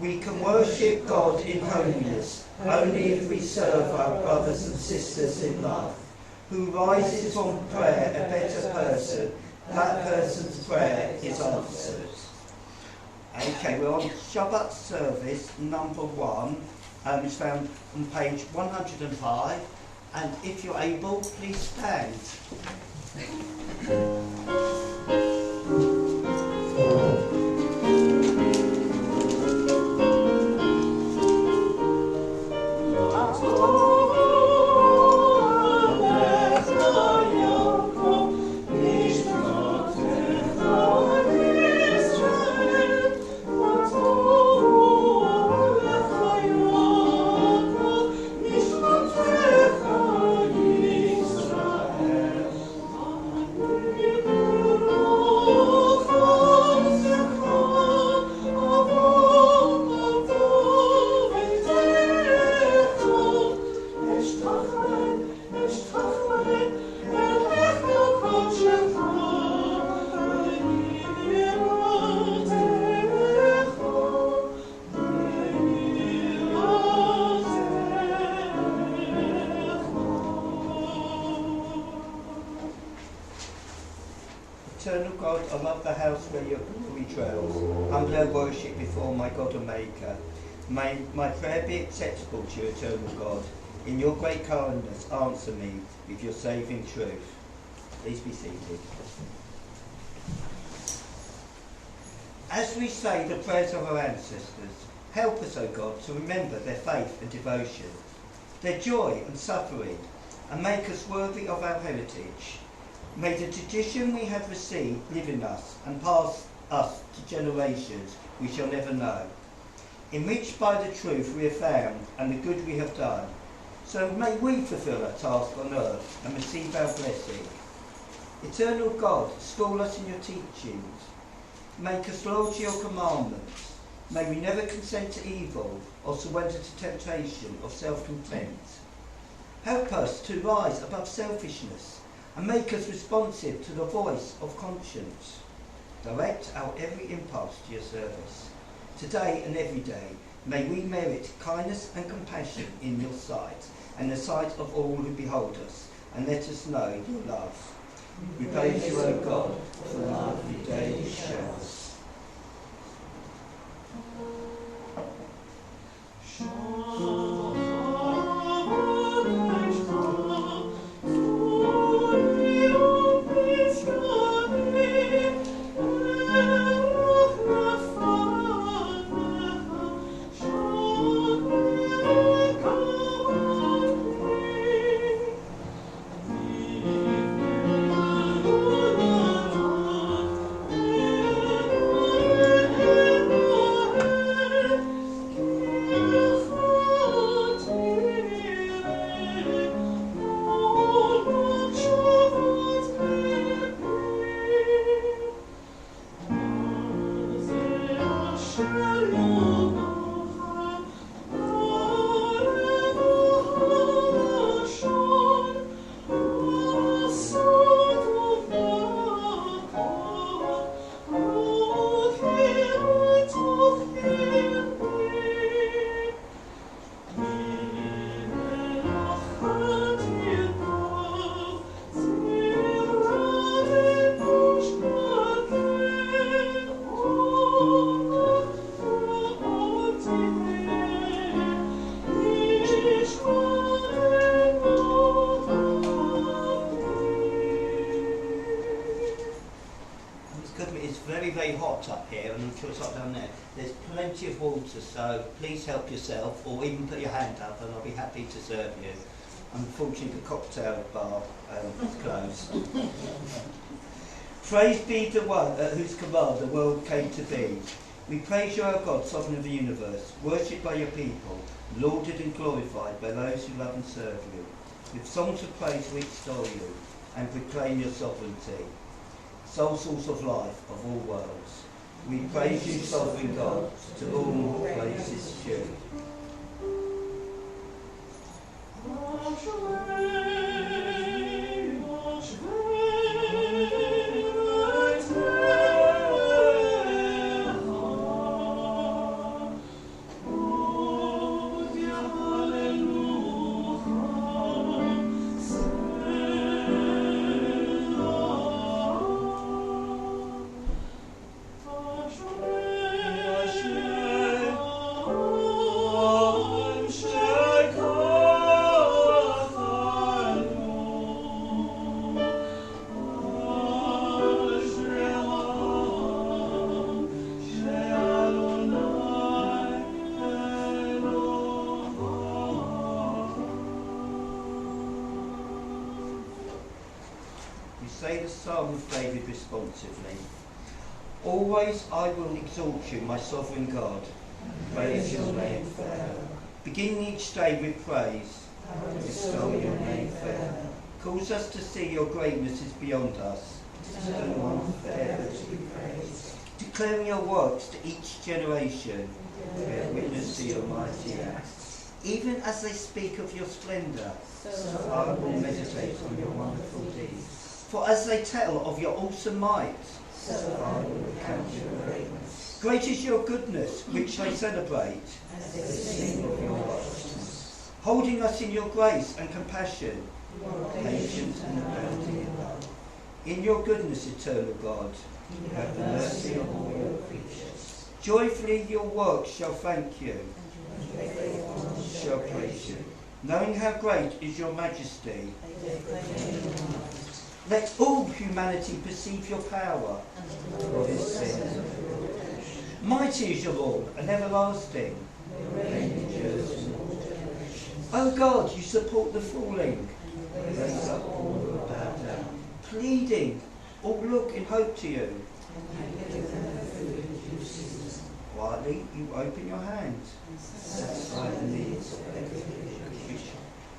We can worship God in holiness only if we serve our brothers and sisters in love. Who rises from prayer a better person, that person's prayer is answered. Okay, we're on Shabbat service number 1. It's found on page 105. And if you're able, please stand. Eternal God, I love the house where your glory dwells. Humbly I worship before my God and Maker. May my prayer be acceptable to you, eternal God. In your great kindness, answer me with your saving truth. Please be seated. As we say the prayers of our ancestors, help us, O God, to remember their faith and devotion, their joy and suffering, and make us worthy of our heritage. May the tradition we have received live in us and pass us to generations we shall never know. Enriched by the truth we have found and the good we have done, so may we fulfil our task on earth and receive our blessing. Eternal God, school us in your teachings. Make us loyal to your commandments. May we never consent to evil or surrender to temptation of self-content. Help us to rise above selfishness and make us responsive to the voice of conscience. Direct our every impulse to your service. Today and every day, may we merit kindness and compassion in your sight, and the sight of all who behold us, and let us know your love. We praise you, O God, for the lovely day you show us. Very hot up here, and I'm sure it's hot down there. There's plenty of water, so please help yourself, or even put your hand up and I'll be happy to serve you. Unfortunately, the cocktail bar is closed. Praise be the one at whose command the world came to be. We praise you, O God, sovereign of the universe, worshipped by your people, lauded and glorified by those who love and serve you. With songs of praise we extol you and proclaim your sovereignty, sole source of life of all worlds. We praise you, sovereign God, to all praises due. say the Psalm of David responsively. Always I will exalt you, my sovereign God. Praise your name forever. Begin each day with praise. Extol your name forever. Cause us to see your greatness is beyond us. One forever to be praised. Declaring your works to each generation. Bear witness to your mighty acts. Even as they speak of your splendour, so I will meditate on your wonderful deeds. For as they tell of your awesome might, so I will recount your greatness. Great is your goodness, which they celebrate, as they sing of your righteousness. Holding us in your grace and compassion, patience and abounding in love. In your goodness, eternal God, you have the mercy of all your creatures. Joyfully your works shall thank you, and shall praise you. Knowing how great is your majesty, let all humanity perceive your power. Mighty is your Lord, and everlasting. O God, you support the falling. Raise up all who are bowed down. Pleading, all look in hope to you. Quietly, you open your hands. Satisfy the needs of every creature.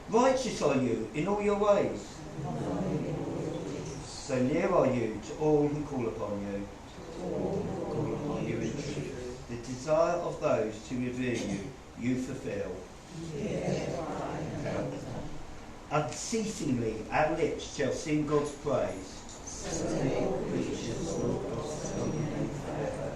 Righteous are you in all your ways. So near are you to all who call upon you. Call upon you in truth. The desire of those to revere you, you fulfill. Unceasingly our lips shall sing God's praise. So all creatures will prosper in you forever.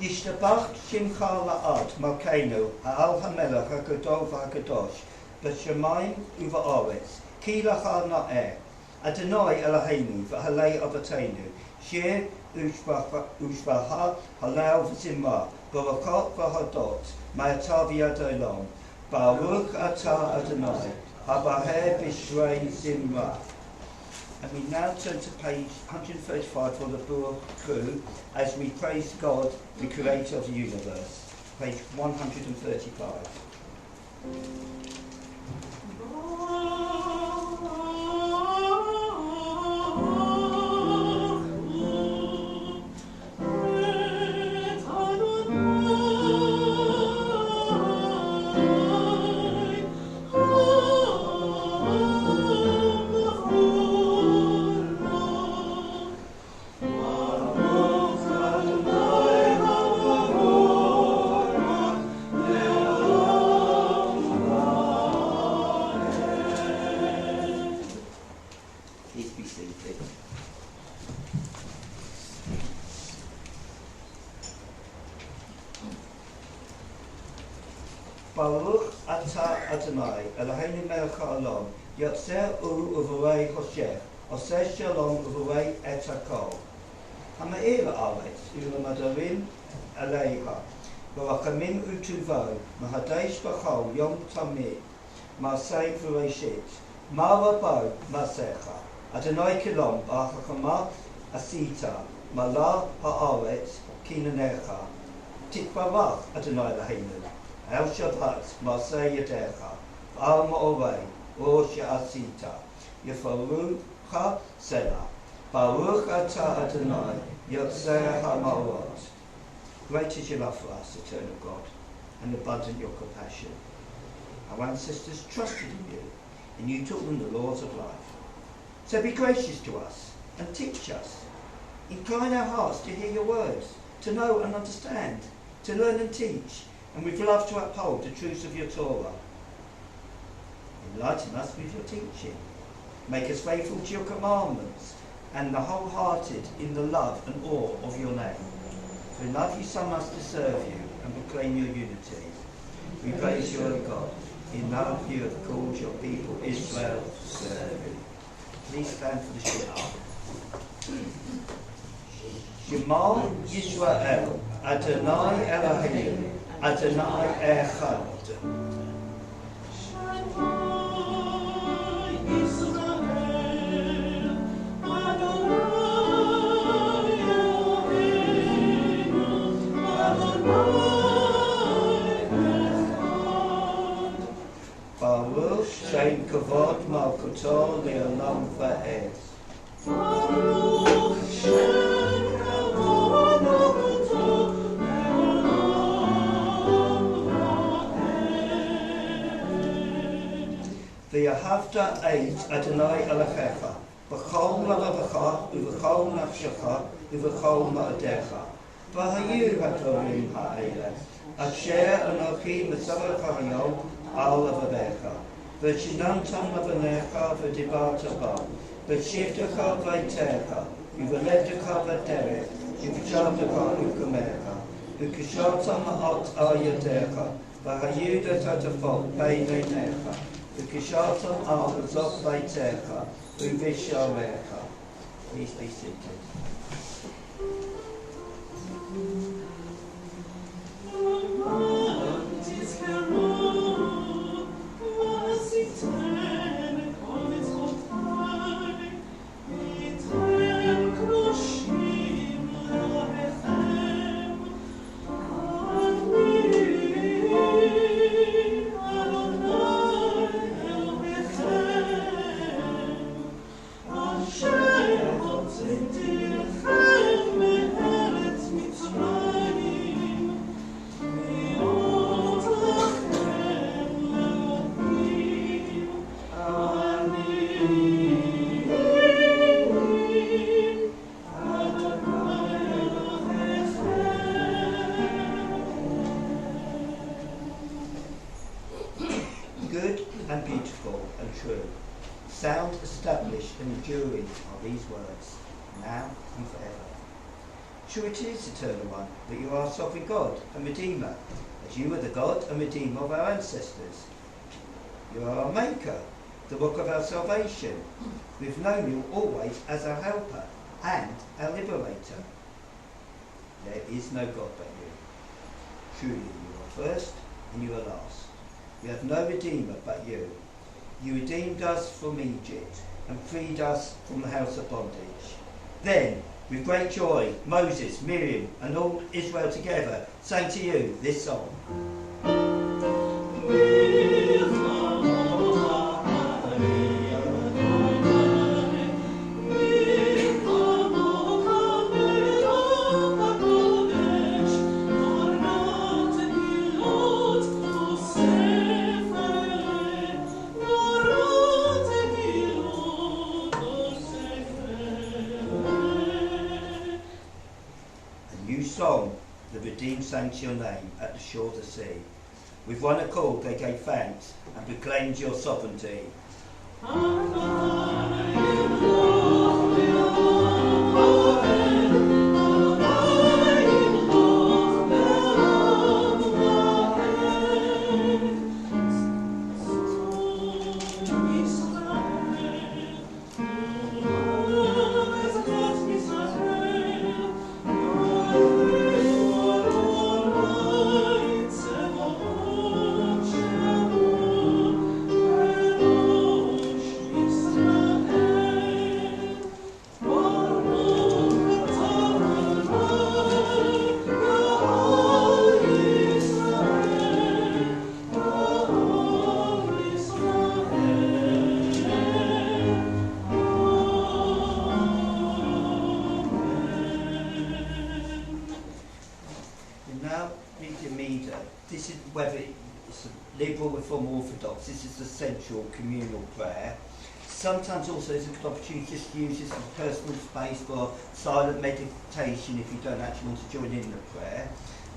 Yishtabach Shimcha La'ad Malkeinu Ha'al HaMelech HaGadol VaHaGadosh B'Shamayim Uva'aretz Ki Lacha Na'eh Adonai Eloheinu V'Halei Avateinu Shir Ushvaha Halal V'Zimra Barakot V'Hadot Ma'ata V'Yad Olam Baruch Atah Adonai Habaher B'Shrei Zimra. And we now turn to page 135 for the Baruch Hu as we praise God, the creator of the universe. Page 135. Baruch Atah Adonai Eloheinu melech haolam Yotzer u'uvorei hoshech Oseh shalom u'uvorei et hakol Hama'ir ha'aretz u'lamadarim aleiha Barachamim u'tuvo Mahadesh b'chol yom tamid Ma'aseh v'reishit Ma'rabo ma'asecha Adonai kilom b'achachama asita Malah ha'aretz kinanecha Titbarach Adonai Eloheinu El Shabbat, Maseh Yadecha, Al Ma'orei, Or She'asita, Yefarucha Selah, Baruch Atah Adonai, Yotzer HaMa'orot. Great is your love for us, eternal God, and abundant your compassion. Our ancestors trusted in you, and you taught them the laws of life. So be gracious to us, and teach us. Incline our hearts to hear your words, to know and understand, to learn and teach, and with love to uphold the truths of your Torah. Enlighten us with your teaching. Make us faithful to your commandments, and the wholehearted in the love and awe of your name. For in love you sum us to serve you and proclaim your unity. We praise you, O God, In love you have called your people Israel to serve you. Please stand for the Shema. Shema Yisrael, Adonai Elohim, Adonai Echad. Baruch Shem Kavod Malkuto Le'olam Va'ed. Baruch Shem Kavod Malkuto Le'olam Va'ed. V'yahavta et Adonai Elohecha b'chol lavavecha u'v'chol nafshecha u'v'chol ma'adecha v'hayu hadorim ha'eleh asher anochi mitzavach hayom al avavecha v'shinantam avanecha v'dibarta ba v'shivtecha v'itecha u'v'ledtecha v'derech u'v'shavtecha u'kumecha u'kishatam ha'ot ayadecha v'hayu datafot beinenecha u'kishatam al azot v'itecha u'visharecha. Please be seated. Good and beautiful and true, sound, established and enduring are these words, now and forever. True it is, Eternal One, that you are sovereign God and Redeemer, as you were the God and Redeemer of our ancestors. You are our Maker, the rock of our salvation. We've known you always as our helper and our liberator. There is no God but you. Truly you are first and you are last. We have no Redeemer but you. You redeemed us from Egypt and freed us from the house of bondage. Then, with great joy, Moses, Miriam and all Israel together sang to you this song. Song, the redeemed sang to your name at the shore of the sea. With one accord they gave thanks and proclaimed your sovereignty. This is whether it's liberal, reform, orthodox. This is the central communal prayer. Sometimes also it's a good opportunity just to use this as personal space for silent meditation if you don't actually want to join in the prayer.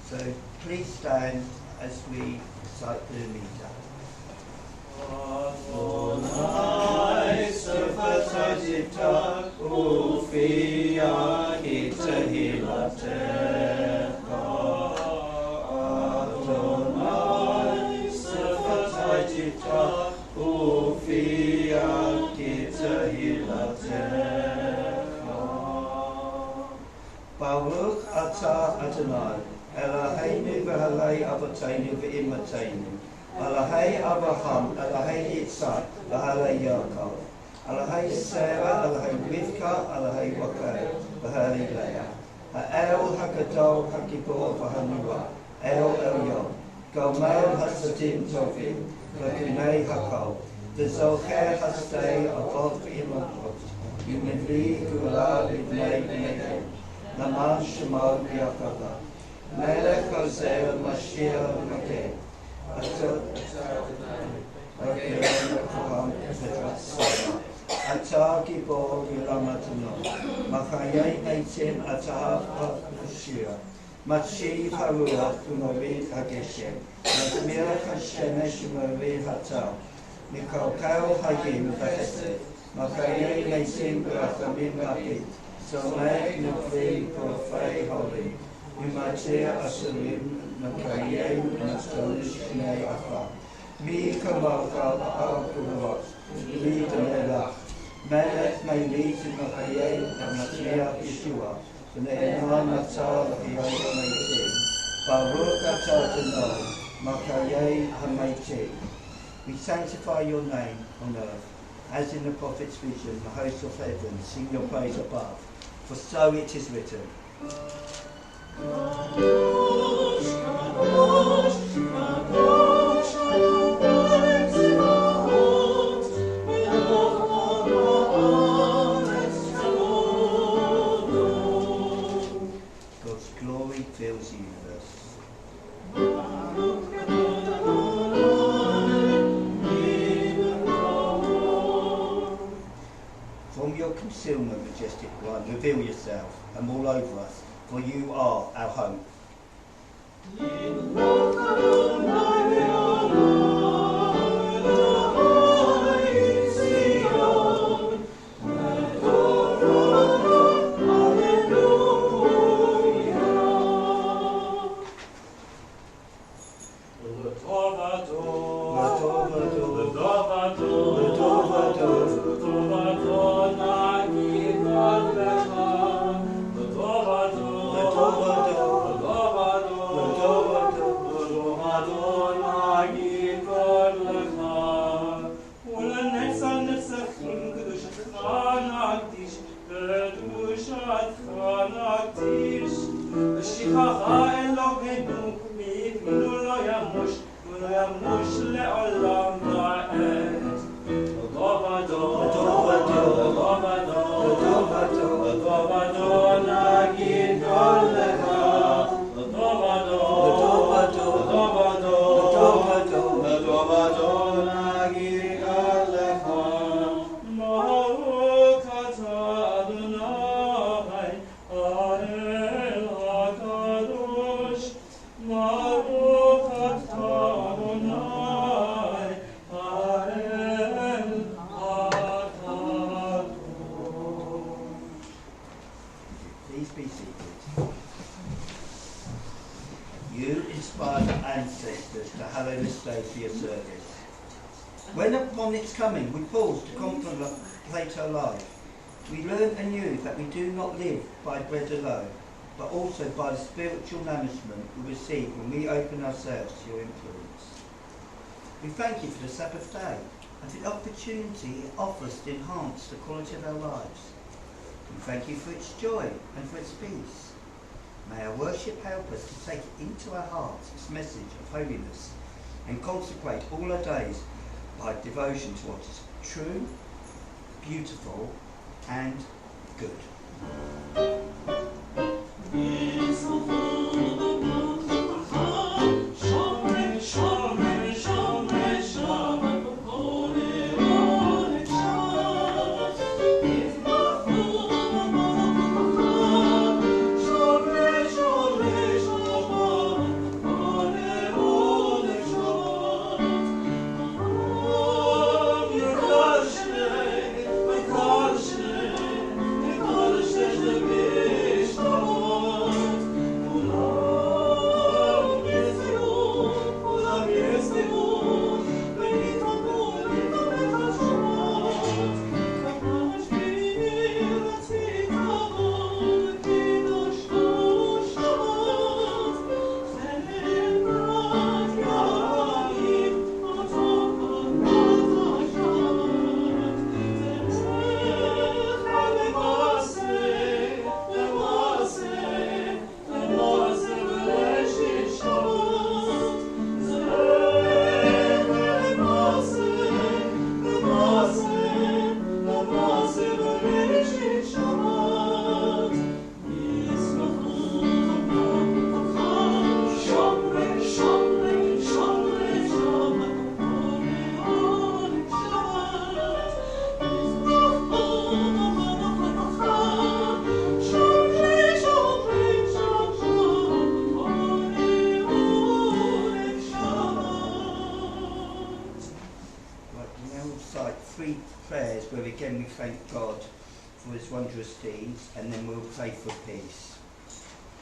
So please stand as we recite the Midah. Adonai sefatazita ufia itahilatecha. Adonai sefatazita Adonai, Eloheinu v'halei avoteinu v'imateinu, Elohei Abraham, Elohei Yitzhak, v'halei Yaakov, Elohei Sarah, Elohei Rivka, Elohei Rachel, v'halei Leah, Ha'el HaGadol HaGibor v'Hanua, El Elyon, Gomel HaSadim Tovim, v'Kunei HaKol, v'Zocher HaStei Avot v'Imavot, Yumivli Gula B'nei B'nei, Naman Shemot B'Yakava, Melech Ozer Mashiach Mageh, Atar Gibor Yulam Adonai, Machayei Meitim Atar Hashira, Matshiv Haruach Umorid Hageshem, Mazmirach Hashemesh Umorid Hatar, Mikolkal Hayim V'Hesed, Machayei Meitim B'Rachamim Rabim, Somech Nukvi Profei Holy, Umatir Asurim Makayim Nastolish Shnei Afa, Mi Kamocha Al-Kulot, Mi Melech, Melech Meilith Makayim Mashiach Yeshua, V'Ne'eman Matzah L'Hiyot HaMeitim, Baruch Atah Adonai, Makayim HaMeitim. We sanctify your name on earth, as in the prophet's vision, the hosts of heaven sing your praise above, for so it is written. Kadosh, Kadosh, Kadosh, God's glory fills the universe. From your concealment, majestic one, reveal yourself and all over us, for you are our hope. When upon its coming we pause to contemplate our life, we learn anew that we do not live by bread alone, but also by the spiritual nourishment we receive when we open ourselves to your influence. We thank you for the Sabbath day and for the opportunity it offers to enhance the quality of our lives. We thank you for its joy and for its peace. May our worship help us to take into our hearts its message of holiness and consecrate all our days by devotion to what is true, beautiful, and good. thank God for his wondrous deeds, and then we'll pray for peace.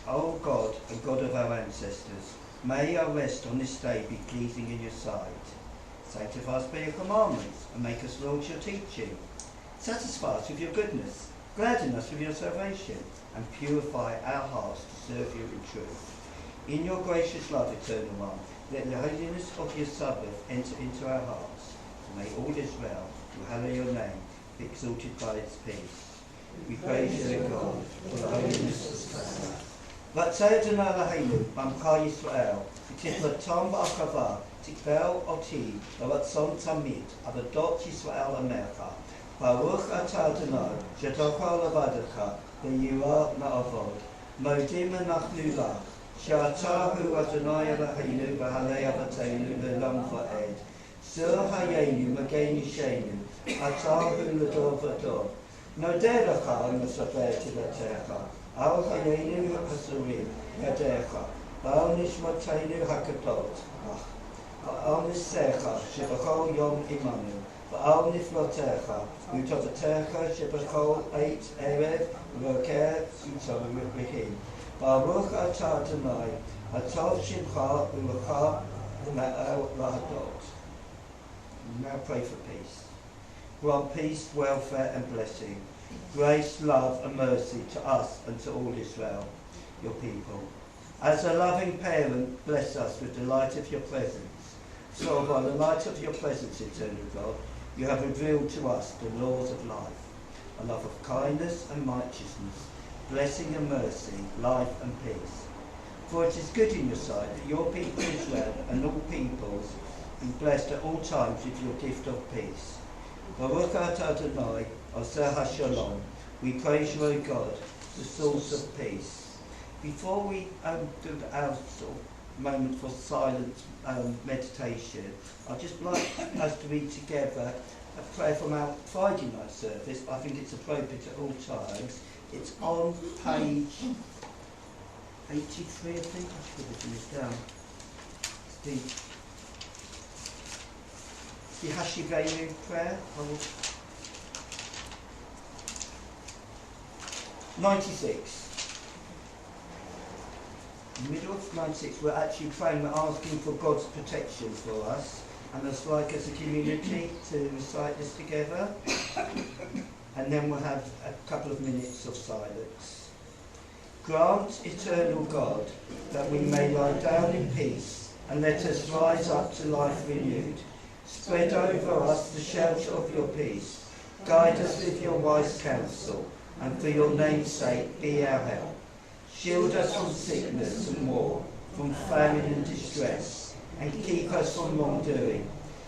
O God and God of our ancestors, may our rest on this day be pleasing in your sight. Sanctify us by your commandments, and make us loyal to your teaching. Satisfy us with your goodness, gladden us with your salvation, and purify our hearts to serve you in truth. In your gracious love, eternal one, let the holiness of your Sabbath enter into our hearts. May all Israel, who hallow your name, be exalted by its peace. We praise you, O God, for the holiness of Sabbath. Vatayadana Eloheinu, Mamcha Yisrael, V'tiflatam ba'akava, Tikvel oti, V'ratzon tamid, Avadot Yisrael Amecha, Baruch atah Adonai, Shetocha levadecha, V'yirah na'avod, Modim anachnu lach, She'atah hu Adonai Eloheinu, V'halei avateinu, V'lam va'ed, Zur hayenu, Magen yishenu, Atah hu l'dor v'dor, Nodeh lecha, U'masabeh tilatecha, Al hayenu hasurim, Yadecha, Al nishmatenu hakadot, Al nisecha, Shebachol yom imanu, Al niflotecha, Utovatecha, Shebachol eit erev, Roker utovarihim, Baruch atah Adonai, Atov shimcha, U'lecha, Me'el lahadot. Now pray for peace. Grant peace, welfare and blessing, grace, love and mercy to us and to all Israel, your people. As a loving parent, bless us with the light of your presence. So by the light of your presence, eternal God, you have revealed to us the laws of life, a love of kindness and righteousness, blessing and mercy, life and peace. For it is good in your sight that your people Israel and all peoples be blessed at all times with your gift of peace. Baruch atah Adonai, Oseh HaShalom. We praise you, O God, the source of peace. Before we do our sort of moment for silent meditation, I'd just like us to read together a prayer from our Friday night service. I think it's appropriate at all times. It's on page 83, I think. I should have written this down. It's the Hashivenu prayer. 96. In the middle of 96, we're actually praying, we're asking for God's protection for us, and it's like as a community to recite this together, and then we'll have a couple of minutes of silence. Grant, eternal God, that we may lie down in peace, and let us rise up to life renewed. Spread over us the shelter of your peace. Guide us with your wise counsel, and for your name's sake be our help. Shield us from sickness and war, from famine and distress, and keep us from wrongdoing.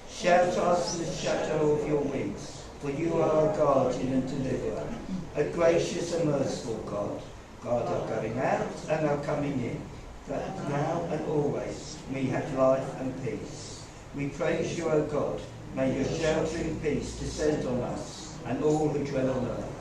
Shelter us in the shadow of your wings, for you are our guardian and deliverer, a gracious and merciful God. Guard our going out and our coming in, that now and always we have life and peace. We praise you, O God. May your sheltering peace descend on us and all who dwell on earth.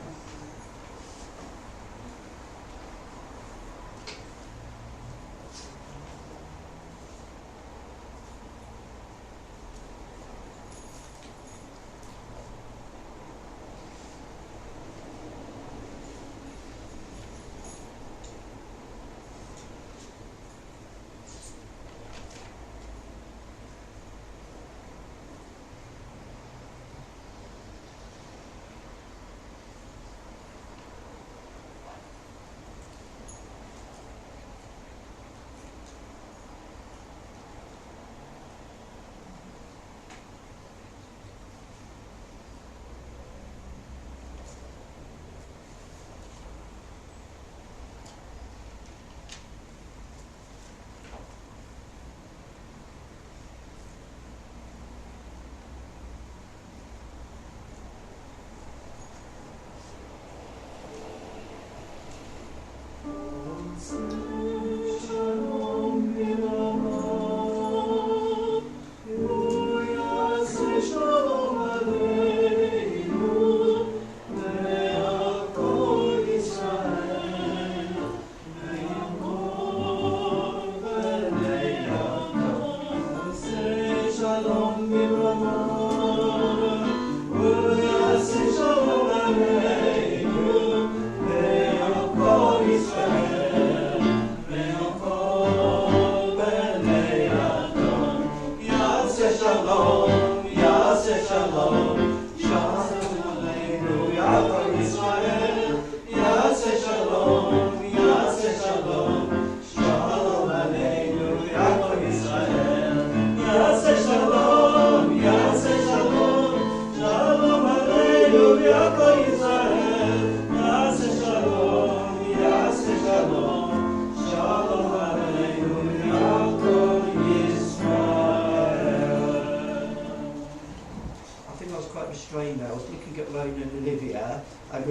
and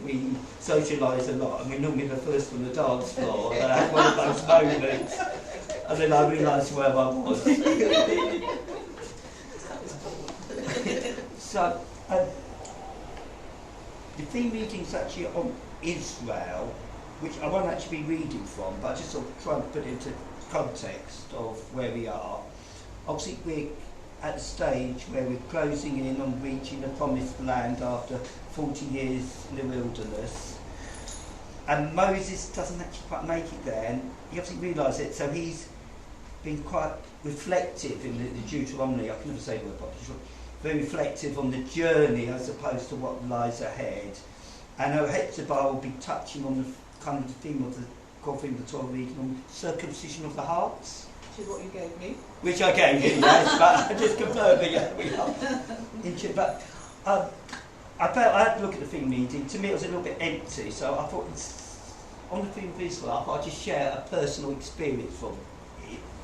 we socialise a lot, and we're normally the first on the dance floor, and I had one of those moments, and then I realised where I was. So, the theme reading's actually on Israel, which I won't actually be reading from, but I just sort of trying to put it into context of where we are. Obviously, we're at the stage where we're closing in on reaching the promised land after 40 years in the wilderness. And Moses doesn't actually quite make it there, and he obviously realised it, so he's been quite reflective in the Deuteronomy. I can never say the word properly. Very reflective on the journey as opposed to what lies ahead. And Hepzibah will be touching on the kind of the theme of the core theme of the Torah reading on circumcision of the hearts. Which is what you gave me. Which I gave you, yes, but I just confirmed that, yeah, we are. But I felt I had to look at the theme reading. To me, it was a little bit empty, so I thought on the theme of Israel, I thought I'd just share a personal experience from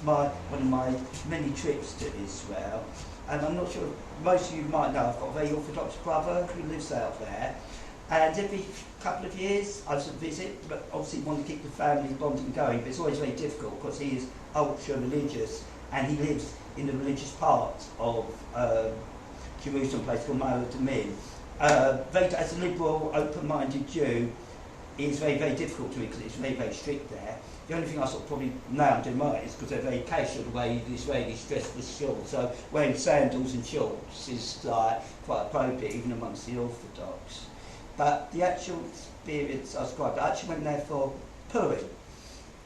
one of my many trips to Israel. And I'm not sure, most of you might know, I've got a very Orthodox brother who lives out there. And every couple of years I sort of visit, but obviously want to keep the family bonding going, but it's always very difficult because he is ultra religious and he lives in the religious part of Jerusalem, a place called Ma'ale Adumim. As a liberal, open-minded Jew, it's very, very difficult to read because it's very, very strict there. The only thing I sort of probably now I'm doing right is because they're very casual the way the Israelis dress the shorts. So wearing sandals and shorts is like quite appropriate even amongst the Orthodox. But the actual experience I described, I actually went there for Purim.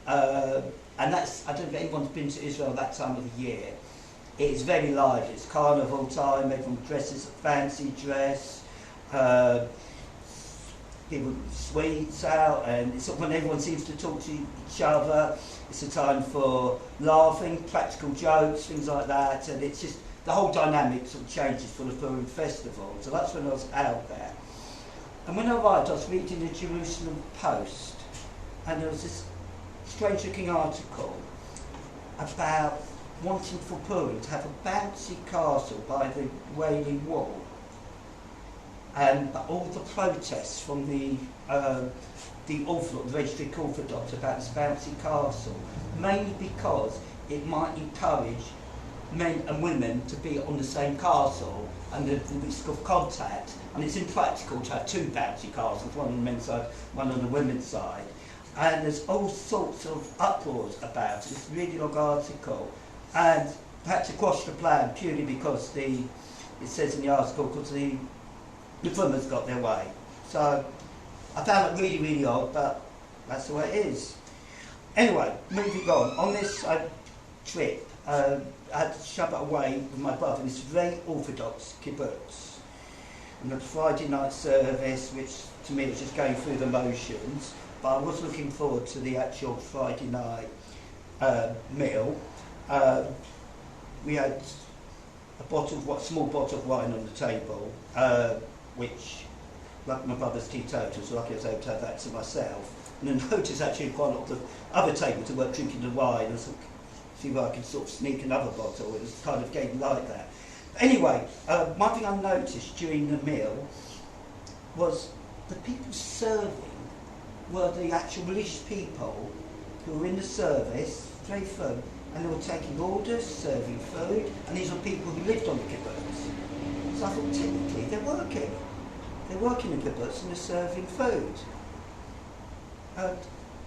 And that's, I don't know if anyone's been to Israel that time of the year. It is very lively. It's carnival time, everyone dresses a fancy dress. People sweets out, and it's when everyone seems to talk to each other. It's a time for laughing, practical jokes, things like that, and it's just the whole dynamic sort of changes for the Purim festival. So that's when I was out there. And when I arrived, I was reading the Jerusalem Post, and there was this strange-looking article about wanting for Purim to have a bouncy castle by the Wailing Wall. But all the protests from the Orthodox, the very strict Orthodox about this bouncy castle, mainly because it might encourage men and women to be on the same castle and the risk of contact. And it's impractical to have two bouncy castles, one on the men's side, one on the women's side. And there's all sorts of uproars about it. It's a really long article. And I had to quash the plan purely because it says in the article, because the Reformers got their way. So I found it really, really odd, but that's the way it is. Anyway, moving on. On this trip, I had Shabbat away with my brother in this very Orthodox kibbutz. And the Friday night service, which to me was just going through the motions, but I was looking forward to the actual Friday night meal. We had a small bottle of wine on the table, which, like my brother's teetotal, so lucky I was able to have that to myself. And then noticed actually quite a lot of the other tables who weren't drinking the wine, and sort of see where I could sort of sneak another bottle. It was kind of getting like that. Anyway, one thing I noticed during the meal was the people serving were the actual religious people who were in the service, very firm, and they were taking orders, serving food, and these were people who lived on the kibbutz. So I thought, technically, they're working. They're working in kibbutz and they're serving food. And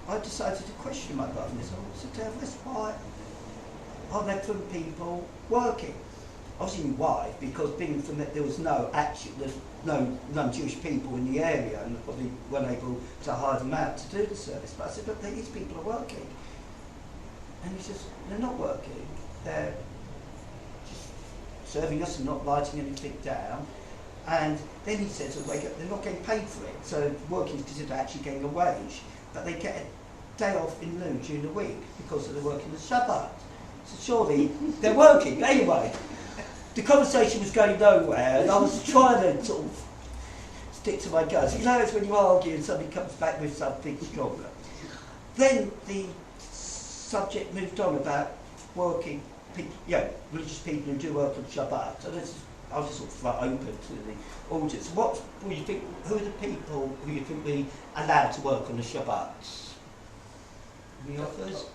I decided to question my brother, and I said, tell us why are there from people working? Obviously why, because being from there was there's no non-Jewish people in the area, and they probably weren't able to hire them out to do the service. But I said, look, these people are working. And he says, they're not working, they're just serving us and not writing anything down. And then he says, well, they're not getting paid for it, so working is considered actually getting a wage, but they get a day off in lieu during the week because they're working the Shabbat. So surely they're working. Anyway, the conversation was going nowhere, and I was trying to sort of stick to my guns. You know, it's when you argue and somebody comes back with something stronger. Then the subject moved on about working people, religious people who do work on Shabbat. So I was sort of like open to the audience. What do you think? Who are the people who you think we allowed to work on the Shabbats? The authors?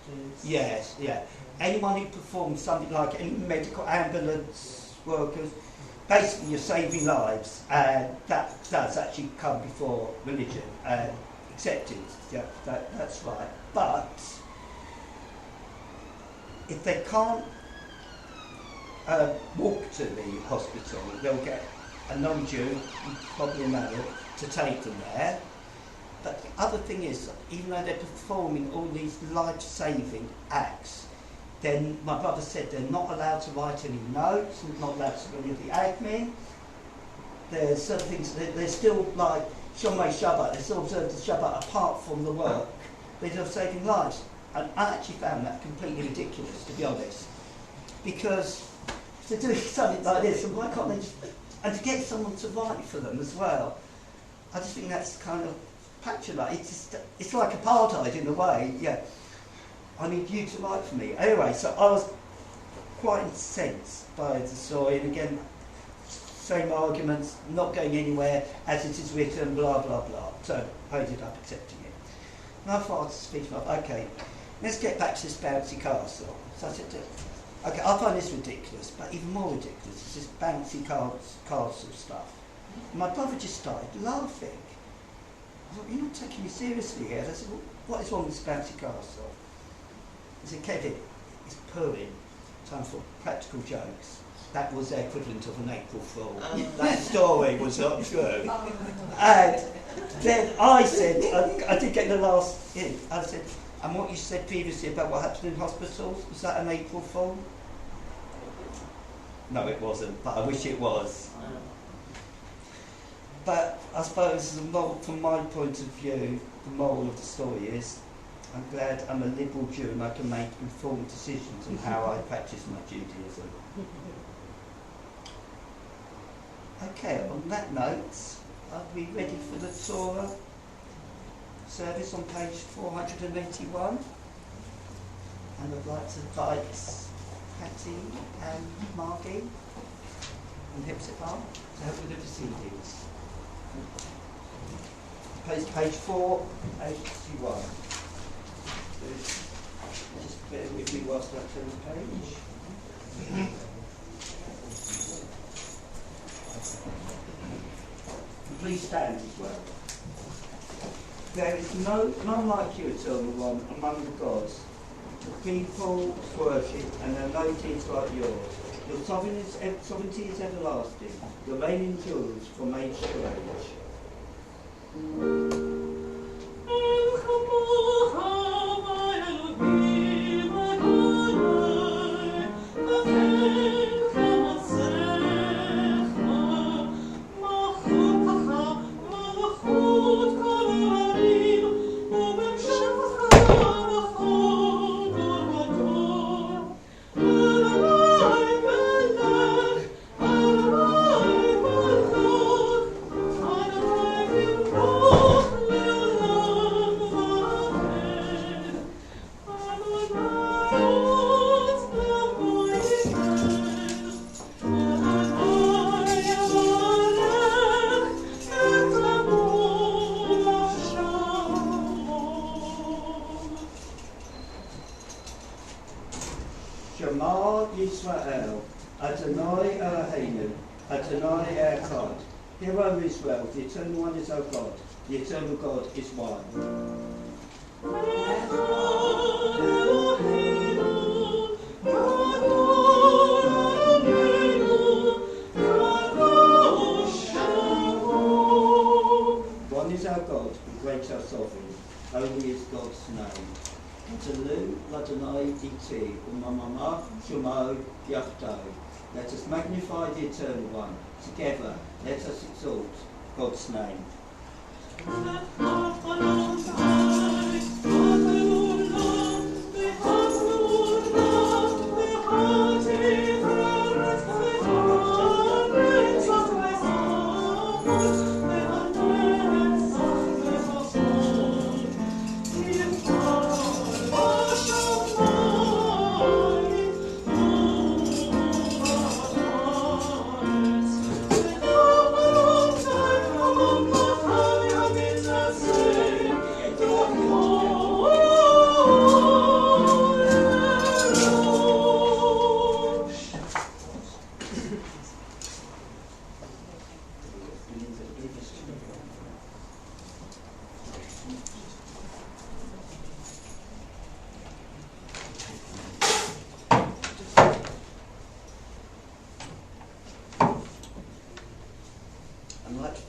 Yes, yeah. Anyone who performs something like any medical ambulance workers, basically you're saving lives, and that does actually come before religion and acceptance. Yeah, that's right. But if they can't walk to the hospital, they'll get a non-Jew, probably a male, to take them there. But the other thing is, even though they're performing all these life-saving acts, then my brother said they're not allowed to write any notes, not allowed to do any of the admin. There's certain things, they're still like Shomrei Shabbat, they still observe the Shabbat apart from the work. They're just saving lives. And I actually found that completely ridiculous, to be honest. Because if they're doing something like this, and why can't they just... And to get someone to write for them as well, I just think that's kind of patronising. It's like apartheid in a way, yeah. I need you to write for me. Anyway, so I was quite incensed by the story, and again, same arguments, not going anywhere, as it is written, blah, blah, blah. So I ended up accepting it. And I thought I'd speak up, okay, let's get back to this bouncy castle. So I said, okay, I find this ridiculous, but even more ridiculous is this bouncy castle stuff. And my brother just started laughing. I thought, you're not taking me seriously here. I said, well, what is wrong with this bouncy castle? He said, Kevin, it's Purim, time for practical jokes. That was the equivalent of an April Fool. That story was not true. And then I said, I did get the last hint. I said, and what you said previously about what happened in hospitals, was that an April Fool? No, it wasn't, but I wish it was. But I suppose from my point of view, the moral of the story is, I'm glad I'm a liberal Jew and I can make informed decisions on how I practice my Judaism. Okay, on that note, are we ready for the Torah service on page 481? And I'd like to invite Patty and Margie and Hipzibah to help with the proceedings. Page 481. Just bear with me whilst I turn the page. Please stand as well. There is none like you, Eternal One, among the gods. The people worship, and there are no kings like yours. Your sovereignty is everlasting. Your reign endures from age to age. Shema Yisrael, Adonai Eloheinu, Adonai Echad. Hear, O Israel, the Eternal One is our God, the Eternal God is one. One is our God, and great our sovereign, holy is God's name. Talu, Ladonai, Iti, Umamama, Shumo, Yachdo. Let us magnify the Eternal One. Together, let us exalt God's name.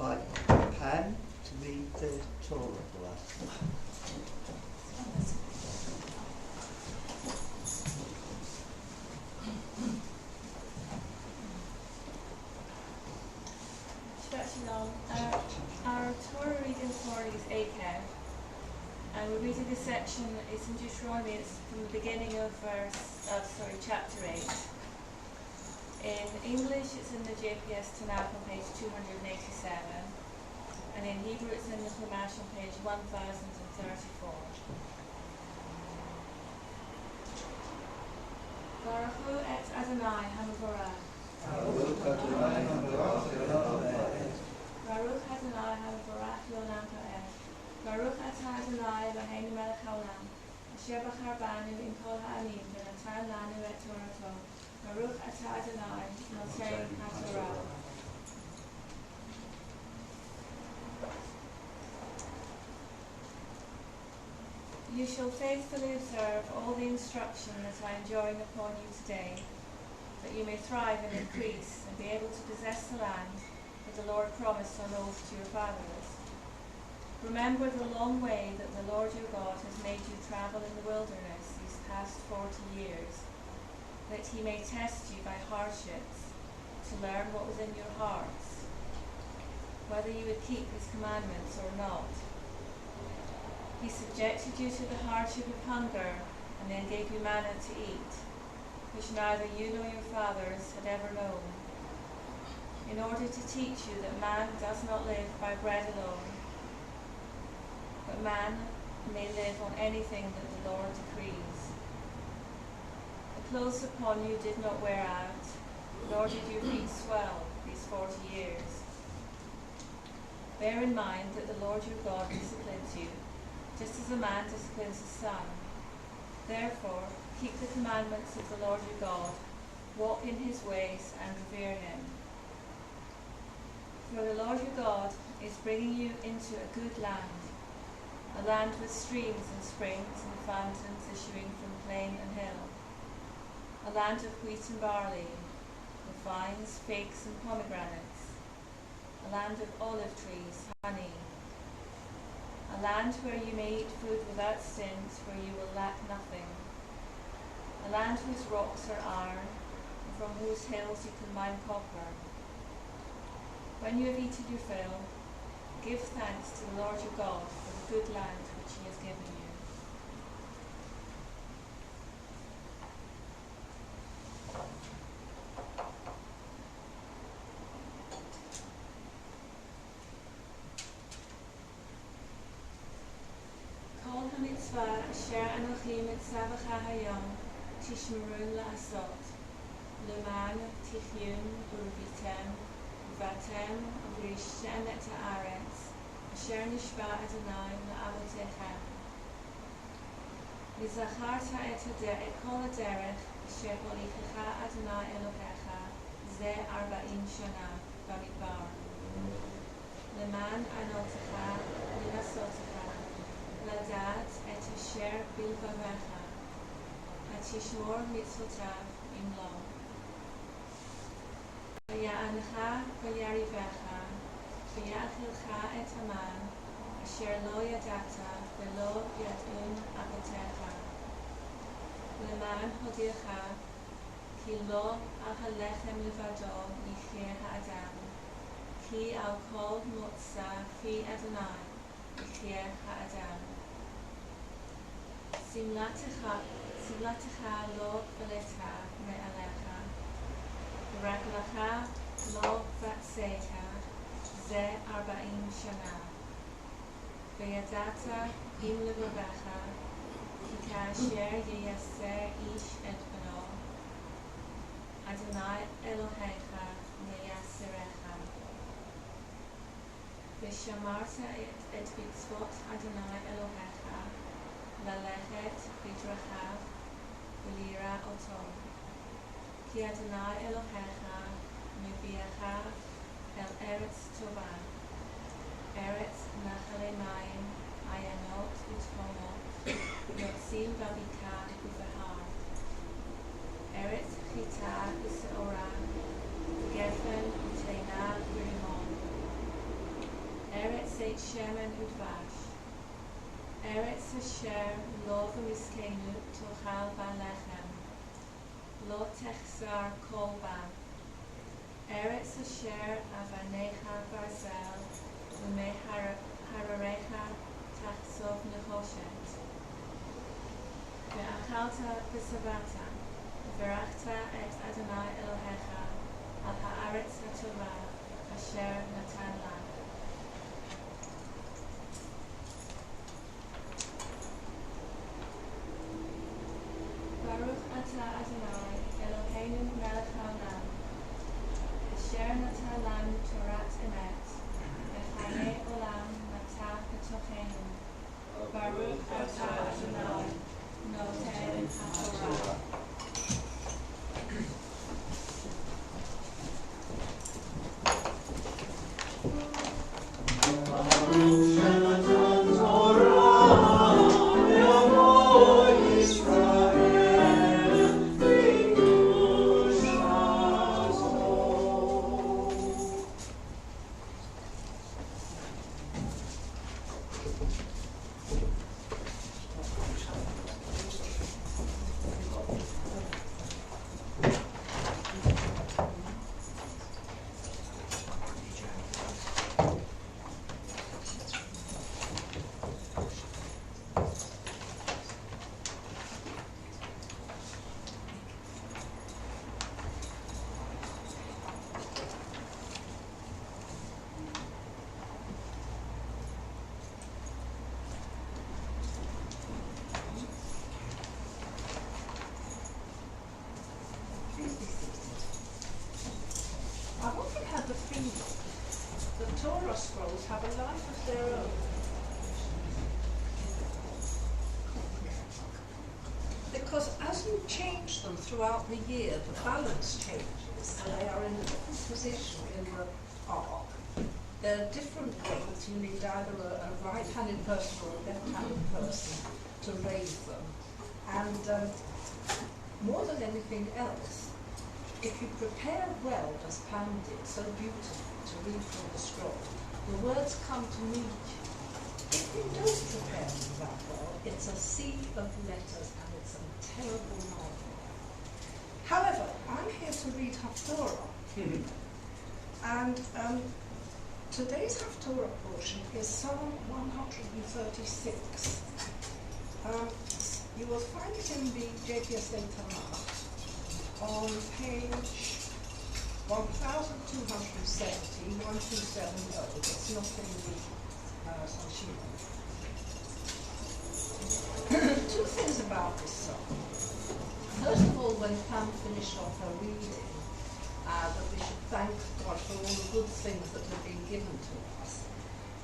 invite Pam to read the Torah for us. Our Torah reading this morning is Akev, and we're reading this section. It's in Deuteronomy. It's from the beginning of chapter 8. In English, it's in the JPS Tanakh on page 287, and in Hebrew, it's in the Chumash on page 1034. Baruch hu et Adonai HaMevorach. Baruch Adonai HaMevorach L'olam Ha'ed. Baruch atah Adonai Eloheinu melech haolam, asher bachar banu im kol ha'amim v'natan lanu et Torato. Baruch atah Adonai Noten HaTorah. You shall faithfully observe all the instruction that I enjoin upon you today, that you may thrive and increase, and be able to possess the land that the Lord promised on oath to your fathers. Remember the long way that the Lord your God has made you travel in the wilderness these past 40 years, that he may test you by hardships, to learn what was in your hearts, whether you would keep his commandments or not. He subjected you to the hardship of hunger, and then gave you manna to eat, which neither you nor your fathers had ever known, in order to teach you that man does not live by bread alone, but man may live on anything that the Lord decrees. The clothes upon you did not wear out, nor did your feet swell these 40 years. Bear in mind that the Lord your God disciplines you, just as a man disciplines his son. Therefore, keep the commandments of the Lord your God, walk in his ways, and revere him. For the Lord your God is bringing you into a good land, a land with streams and springs and fountains issuing from plain and hill, a land of wheat and barley, of vines, figs, and pomegranates, a land of olive trees, honey, a land where you may eat food without stint, where you will lack nothing, a land whose rocks are iron, and from whose hills you can mine copper. When you have eaten your fill, give thanks to the Lord your God for the good land which he has given you. Kol ha-mitzvah asher anochi mitzavacha hayom tishmerun la'asot, leman tichyun u'revitem u'vatem u'rishtem et ha'aretz asher nishba Adonai la'avotechem. V'zacharta et kol haderech asher holichecha Adonai Elohecha ze 40 shana b'midbar, leman anotecha linasotecha לדעת את אשר בלבבך, ותשמור מצוותיו במלוא. ויענך ויריבך, ויאכילך את המן, אשר לא ידעת ולא ידעון אבותיך. למען הודיעך, כי לא על הלחם לבדו יחיה האדם, כי על כל מוצא פי אדוני יחיה האדם. שמלתך לא בלטה מעליך, ורגלך לא בצאת, זה 40 שנה. וידעת עם לבבך, כי כאשר ייסר איש את בנו, אדוני אלוהיך מייסרך. ושמרת את מצוות אדוני אלוהיך, ללכת בדרכיו ולירא אותו. כי אדוני אלוהיך מביאך אל ארץ טובה, ארץ נחלי מים, עיינות ותהומות, יוצאים בבקעה ובהר, ארץ חיטה ושעורה, גפן ותאנה ורימון, seit Shemen Udvash. Eretz Asher lo v'miskenu tochal ban lechem. Lo techzar kol ban. Eretz Asher avanecha barzel v'mei hararecha tachsov nechoshet. Ve'achalta v'savata v'verachta et Adonai Elohecha al haaretz haTorah asher natan lach. Baruch ata Adonai Eloheinu melech haolam asher natan lanu Torat emet v'chayei olam nata b'tochenu. Baruch ata Adonai noten haTorah. I've often had the feeling that Torah scrolls have a life of their own. Because as you change them throughout the year, the balance changes. They are in a different position in the ark. There are different weights. You need either a right-handed person or a left-handed person to raise them. And more than anything else, if you prepare well, as Pam did so beautifully, to read from the scroll, the words come to meet you. If you don't prepare them that well, it's a sea of letters and it's a terrible nightmare. However, I'm here to read Haftorah. And today's Haftorah portion is Psalm 136. You will find it in the JPSA Tanakh on page 1270, 1270. It's not in the Sanshima. Two things about this song. First of all, when Pam finished off her reading, that we should thank God for all the good things that have been given to us.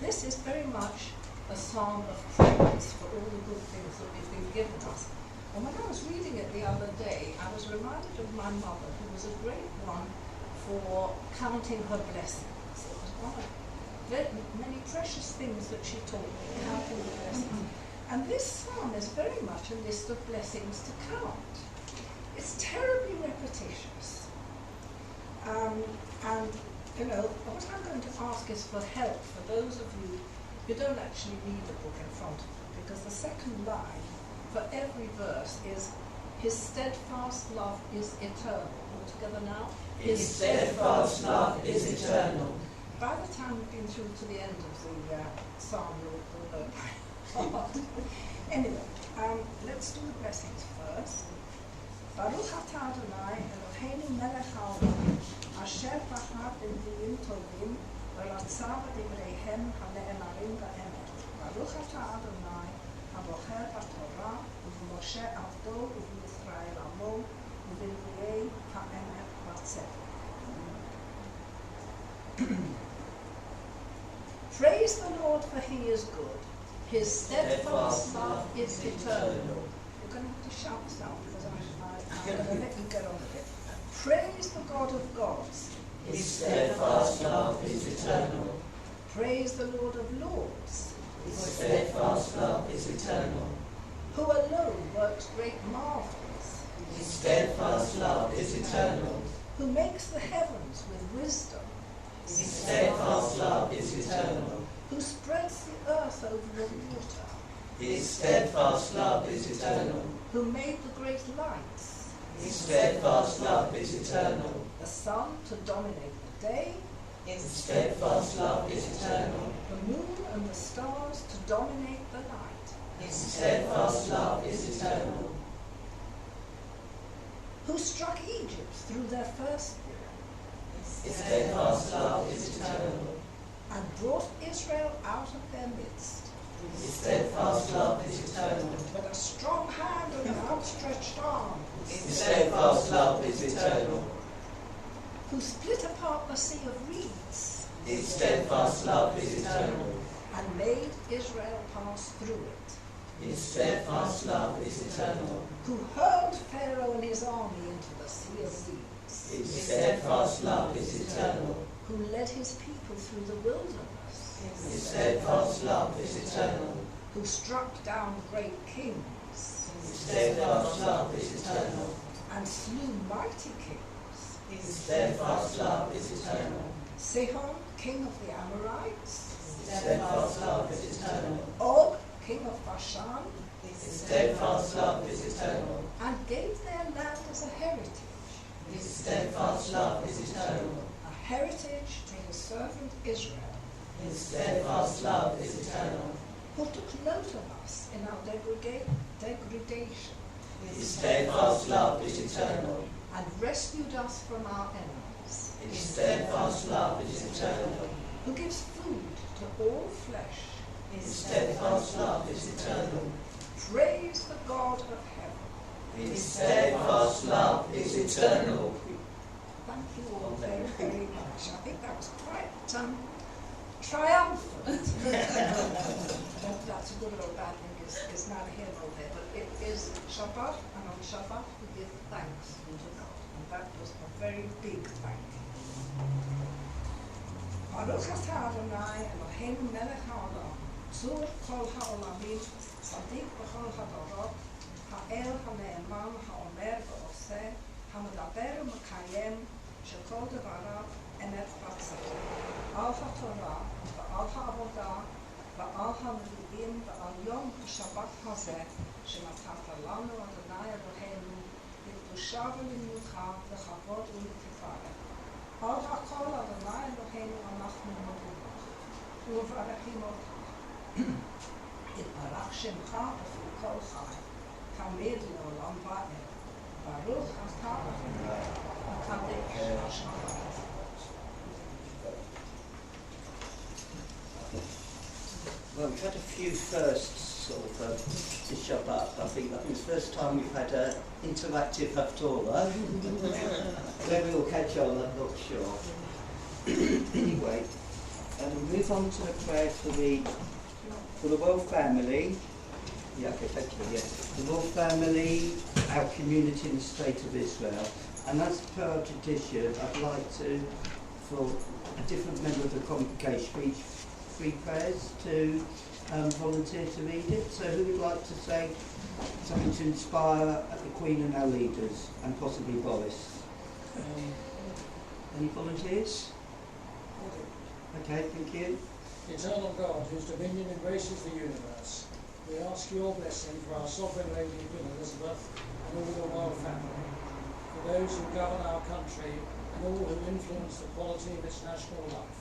This is very much a song of praise for all the good things that we've been given us. And when I was reading it the other day, I was reminded of my mother, who was a great one for counting her blessings. It was one of many precious things that she taught me, counting the blessings. And this psalm is very much a list of blessings to count. It's terribly repetitious. And, you know, what I'm going to ask is for help for those of you who don't actually read the book in front of you, because the second line for every verse is, His steadfast love is eternal. All together now? His steadfast love is eternal. By the time we've been through to the end of the psalm, you'll know by heart. Anyway, let's do the blessings first. Baruch atah Adonai Eloheinu melech haolam, asher בחר בנביאים טובים ורצה בדבריהם הנאמרים באמת. ברוך אתה אדוני הבוחר בתורה ובמשה עבדו ובישראל עמו ובנביאי האמת והצדק. Praise the Lord, for He is good. His steadfast love is eternal. You're going to have to shout this out because I'm going to let you get on with it. Praise the God of gods. His steadfast love is eternal. Praise the Lord of lords. His steadfast love is eternal. Who alone works great marvels. His steadfast love is eternal. Who makes the heavens with wisdom. His steadfast love is eternal. who spreads the earth over the water, His steadfast love is eternal. who made the great lights, His steadfast love is eternal. the sun to dominate the day, His steadfast love is eternal. the moon and the stars to dominate the night, His steadfast love is eternal. who struck Egypt through their firstborn, His steadfast love is eternal. and brought Israel out of their midst, His steadfast love is eternal. with a strong hand and an outstretched arm, His steadfast love is eternal. who split apart the sea of reeds, His steadfast love is eternal. and made Israel pass through it, His steadfast love is eternal. who hurled Pharaoh and his army into the sea of reeds, His steadfast love is eternal. who led his people through the wilderness, His steadfast love is eternal. who struck down great kings, His steadfast love is eternal. and slew mighty kings, His steadfast love is eternal. Sihon, king of the Amorites, His steadfast love is eternal. Og, king of Bashan, His steadfast love is eternal. and gave their land as a heritage His steadfast love is eternal. to his servant Israel, His steadfast love is eternal. who took note of us in our degradation, His steadfast love is eternal. and rescued us from our enemies, His steadfast love is eternal. who gives food to all flesh. His steadfast love is eternal. Praise the God of heaven. His steadfast love is eternal. Thank you all very, very much. I think that was quite triumphant. Whether that's a good or a bad thing is neither here nor there, but it is Shabbat, and on Shabbat we give thanks to God, and that was a very big thank you. Baruch atah Adonai Eloheinu melech haolam, tzur kol haolamim, tzadik b'chol hadorot, ha'el ha'ne'eman ha'omer v'oseh, ha'medaber u'mekayem, שכל דבריו אמת בצדק, על התורה ועל העבודה ועל הנביאים ועל יום השבת הזה שנתת לנו אדוני אלוהינו לקדושה ולמנוחה לכבוד ולתפארת. על הכל אדוני אלוהינו אנחנו מודים לך ומברכים אותך. יתברך שמך בפי כל חי, תמיד לעולם ועד. ברוך אתה אדוני. Well, we've had a few firsts sort of this Shabbat. I think it's the first time we've had an interactive Haftorah. Whether we'll catch on, I'm not sure. Anyway, we move on to the prayer for the royal family. Yeah, okay, thank you. Yeah, the royal family, our community in the state of Israel. And as per our tradition, I'd like to, for a different member of the congregation, read 3 prayers to volunteer to read it. So who would like to say something to inspire the Queen and our leaders, and possibly Boris? Any volunteers? Okay, thank you. Eternal God, whose dominion embraces the universe, we ask your blessing for our sovereign lady Queen Elizabeth and all the royal family, for those who govern our country and all who influence the quality of its national life.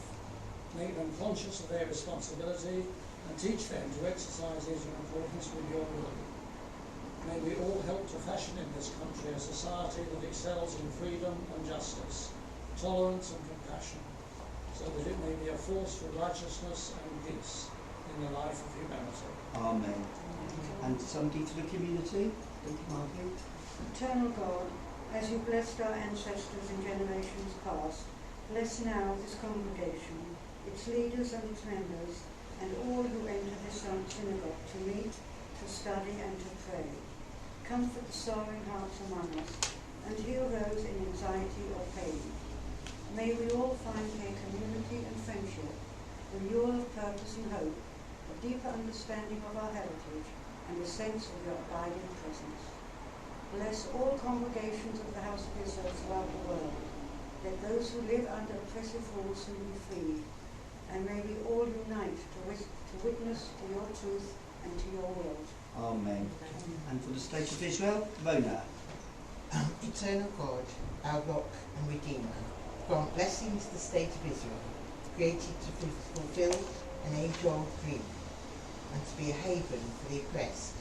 Make them conscious of their responsibility and teach them to exercise it in accordance with your will. May we all help to fashion in this country a society that excels in freedom and justice, tolerance and compassion, so that it may be a force for righteousness and peace in the life of humanity. Amen. And somebody to the community? Thank you, Margaret. Eternal God, as you blessed our ancestors in generations past, bless now this congregation, its leaders and its members, and all who enter this synagogue to meet, to study and to pray. Comfort the sorrowing hearts among us, and heal those in anxiety or pain. May we all find here community and friendship, renewal of purpose and hope, a deeper understanding of our heritage, and a sense of your abiding presence. Bless all congregations of the House of Israel throughout the world. Let those who live under oppressive rules soon be freed, and may we all unite to witness to your truth and to your will. Amen. And for the state of Israel, Rona. Eternal God, our rock and redeemer, grant blessing to the state of Israel, created to fulfill an age-old dream and to be a haven for the oppressed.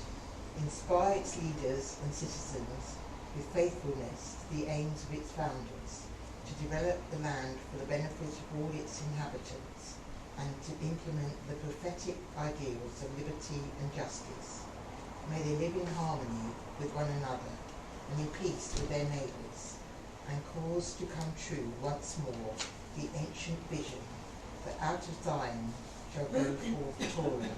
Inspire its leaders and citizens with faithfulness to the aims of its founders, to develop the land for the benefit of all its inhabitants, and to implement the prophetic ideals of liberty and justice. May they live in harmony with one another and in peace with their neighbours, and cause to come true once more the ancient vision that out of Zion shall go forth Torah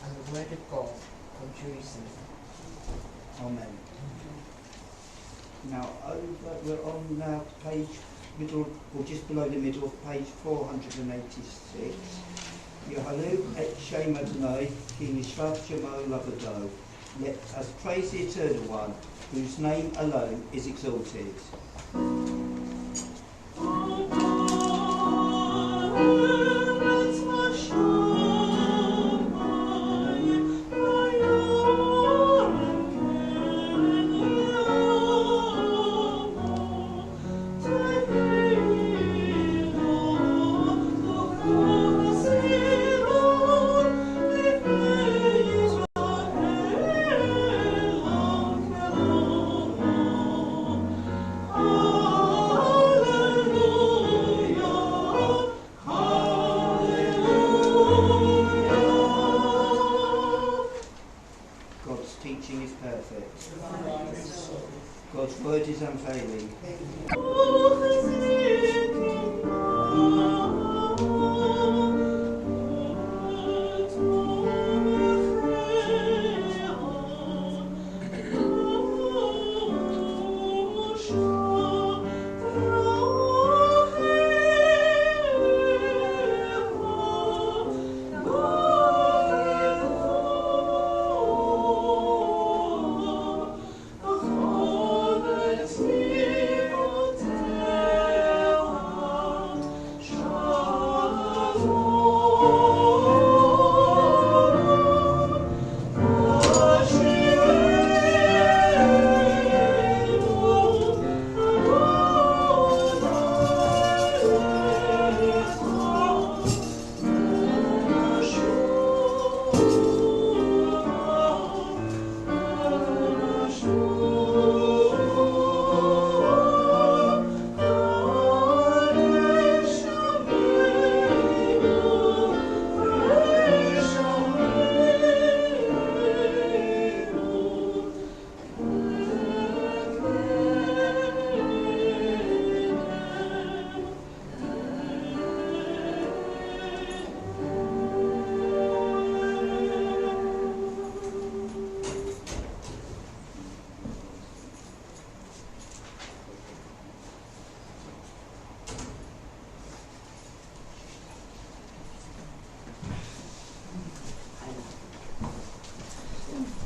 and the word of God from Jerusalem. Amen. Now, we're on now page middle, or just below the middle of page 486. Yahalu et Shem Adonai ki nishvat shemo lavado. Let us praise the Eternal One, whose name alone is exalted. God's teaching is perfect. God's word is unfailing.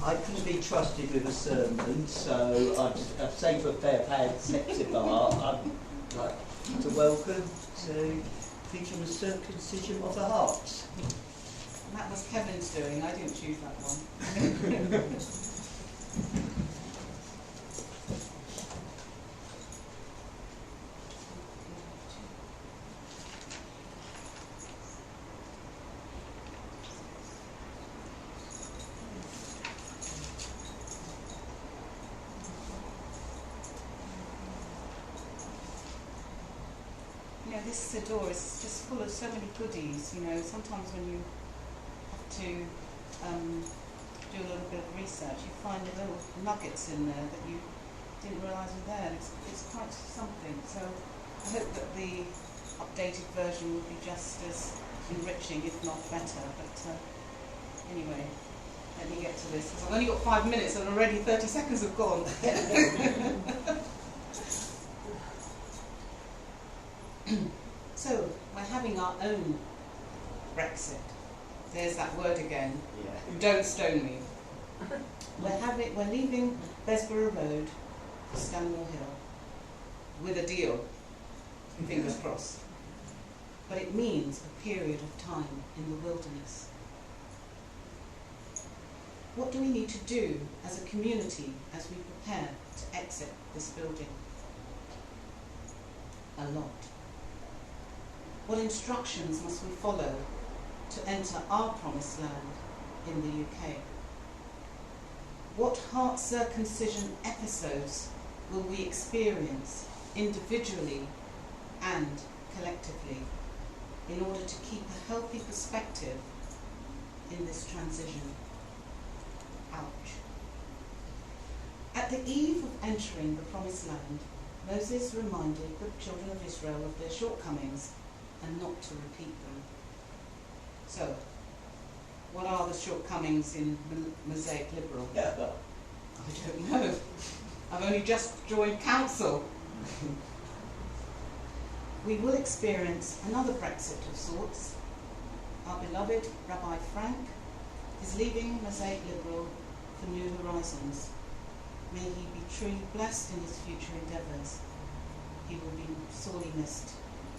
I couldn't be trusted with a sermon, so I've saved a fair pair of steps apart. I'd like to welcome to preach on the circumcision of the heart. That was Kevin's doing, I didn't choose that one. You know, this Siddur is just full of so many goodies. You know, sometimes when you have to do a little bit of research, you find little nuggets in there that you didn't realise were there. It's quite something. So I hope that the updated version will be just as enriching, if not better. But anyway, let me get to this, because I've only got 5 minutes and already 30 seconds have gone. So, we're having our own Brexit. There's that word again. Yeah. Don't stone me. We're leaving Besborough Road to Stanmore Hill with a deal. Fingers crossed. but it means a period of time in the wilderness. What do we need to do as a community as we prepare to exit this building? A lot. What instructions must we follow to enter our promised land in the UK? What heart circumcision episodes will we experience individually and collectively in order to keep a healthy perspective in this transition? Ouch. At the eve of entering the promised land, Moses reminded the children of Israel of their shortcomings and not to repeat them. So, what are the shortcomings in Mosaic Liberal? Yeah. I don't know. I've only just joined council. We will experience another Brexit of sorts. Our beloved Rabbi Frank is leaving Mosaic Liberal for new horizons. May he be truly blessed in his future endeavours. He will be sorely missed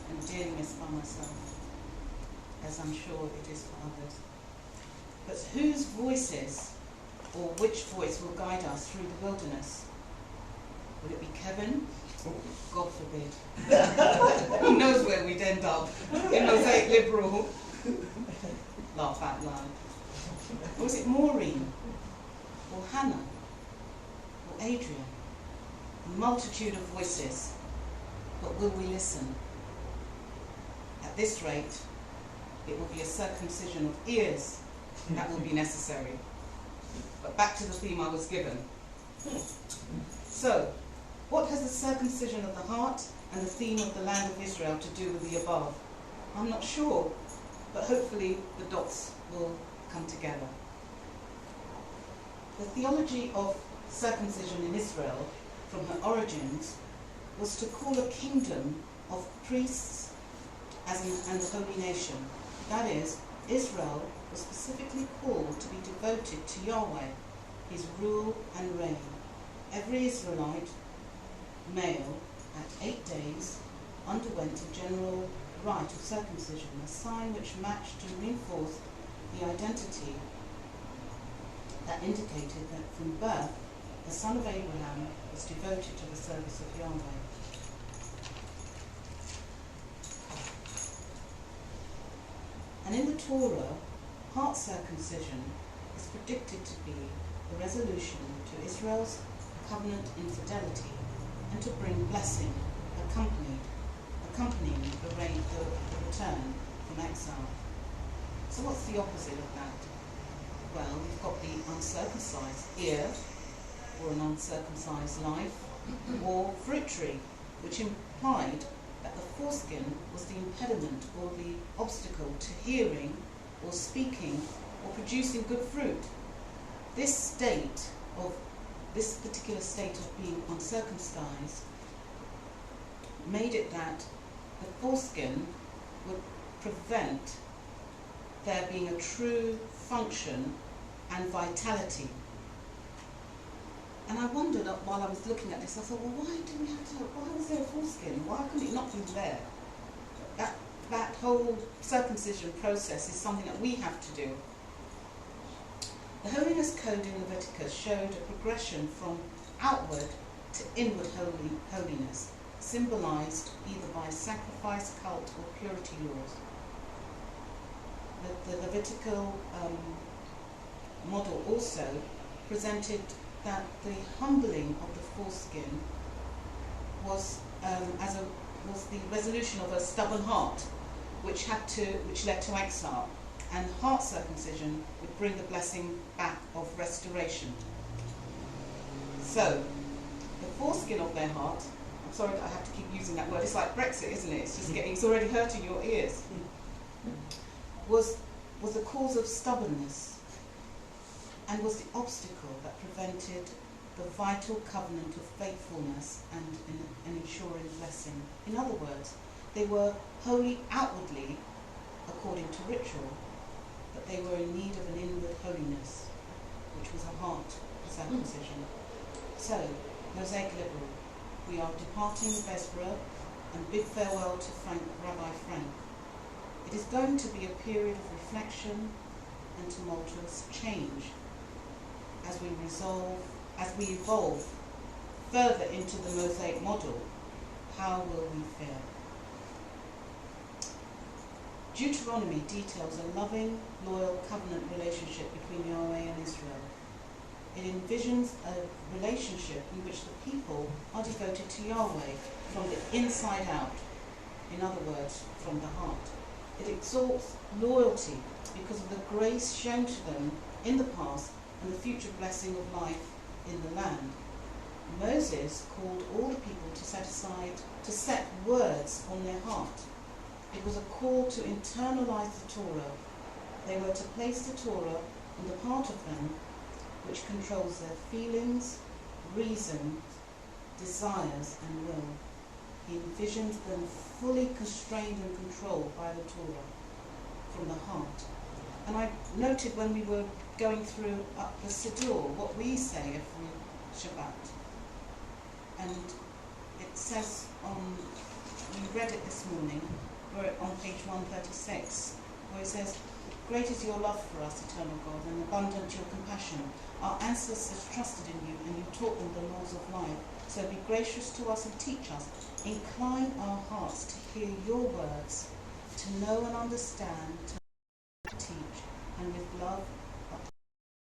and dearly missed by myself, as I'm sure it is for others. But whose voices, or which voice will guide us through the wilderness? Will it be Kevin? God forbid. Who knows where we'd end up in Mosaic Liberal? Laugh out loud. Or is it Maureen? Or Hannah? Or Adrian? A multitude of voices. But will we listen? At this rate, it will be a circumcision of ears that will be necessary. But back to the theme I was given. So, what has the circumcision of the heart and the theme of the land of Israel to do with the above? I'm not sure, but hopefully the dots will come together. The theology of circumcision in Israel, from her origins, was to call a kingdom of priests and a holy nation. That is, Israel was specifically called to be devoted to Yahweh, his rule and reign. Every Israelite male at 8 days underwent a general rite of circumcision, a sign which matched and reinforced the identity that indicated that from birth the son of Abraham was devoted to the service of Yahweh. And in the Torah, heart circumcision is predicted to be the resolution to Israel's covenant infidelity and to bring blessing accompanying the return from exile. So what's the opposite of that? Well, we've got the uncircumcised ear, or an uncircumcised life, or fruit tree, which implied that the foreskin was the impediment or the obstacle to hearing or speaking or producing good fruit. This particular state of being uncircumcised made it that the foreskin would prevent there being a true function and vitality. And I wondered while I was looking at this, I thought, well, why was there a foreskin? Why couldn't it not be there? That whole circumcision process is something that we have to do. The Holiness Code in Leviticus showed a progression from outward to inward holiness, symbolized either by sacrifice, cult, or purity laws. The Levitical model also presented that the humbling of the foreskin was the resolution of a stubborn heart, which led to exile, and heart circumcision would bring the blessing back of restoration. So, the foreskin of their heart, I'm sorry that I have to keep using that word, it's like Brexit, isn't it? It's already hurting your ears, was the cause of stubbornness and was the obstacle that prevented the vital covenant of faithfulness and ensuring blessing. In other words, they were holy outwardly according to ritual, but they were in need of an inward holiness, which was a heart circumcision. So, Mosaic Liberal, we are departing Besborough and bid farewell to Rabbi Frank. It is going to be a period of reflection and tumultuous change as we evolve further into the Mosaic model. How will we fare? Deuteronomy details a loving, loyal covenant relationship between Yahweh and Israel. It envisions a relationship in which the people are devoted to Yahweh from the inside out, in other words, from the heart. It exalts loyalty because of the grace shown to them in the past and the future blessing of life in the land. Moses called all the people to set words on their heart. It was a call to internalize the Torah. They were to place the Torah on the part of them which controls their feelings, reason, desires, and will. He envisioned them fully constrained and controlled by the Torah from the heart. And I noted when we were going through the Siddur, what we say every Shabbat. And it says we read it this morning, we're on page 136, where it says, "Great is your love for us, eternal God, and abundant your compassion. Our ancestors trusted in you, and you taught them the laws of life. So be gracious to us and teach us. Incline our hearts to hear your words, to know and understand, to teach, and with love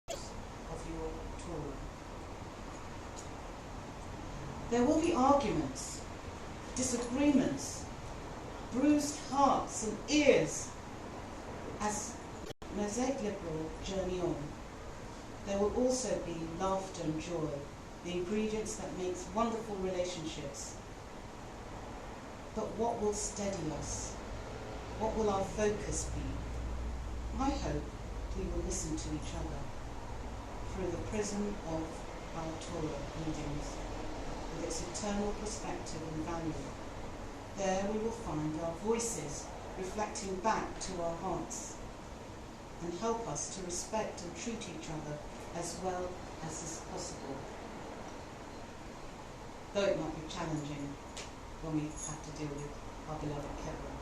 of your Torah." There will be arguments, disagreements, bruised hearts and ears as Mosaic Liberal journey on. There will also be laughter and joy, the ingredients that makes wonderful relationships. But what will steady us? What will our focus be? I hope we will listen to each other through the prism of our Torah readings, with its eternal perspective and value. There we will find our voices reflecting back to our hearts and help us to respect and treat each other as well as is possible. Though it might be challenging when we have to deal with our beloved Hebron.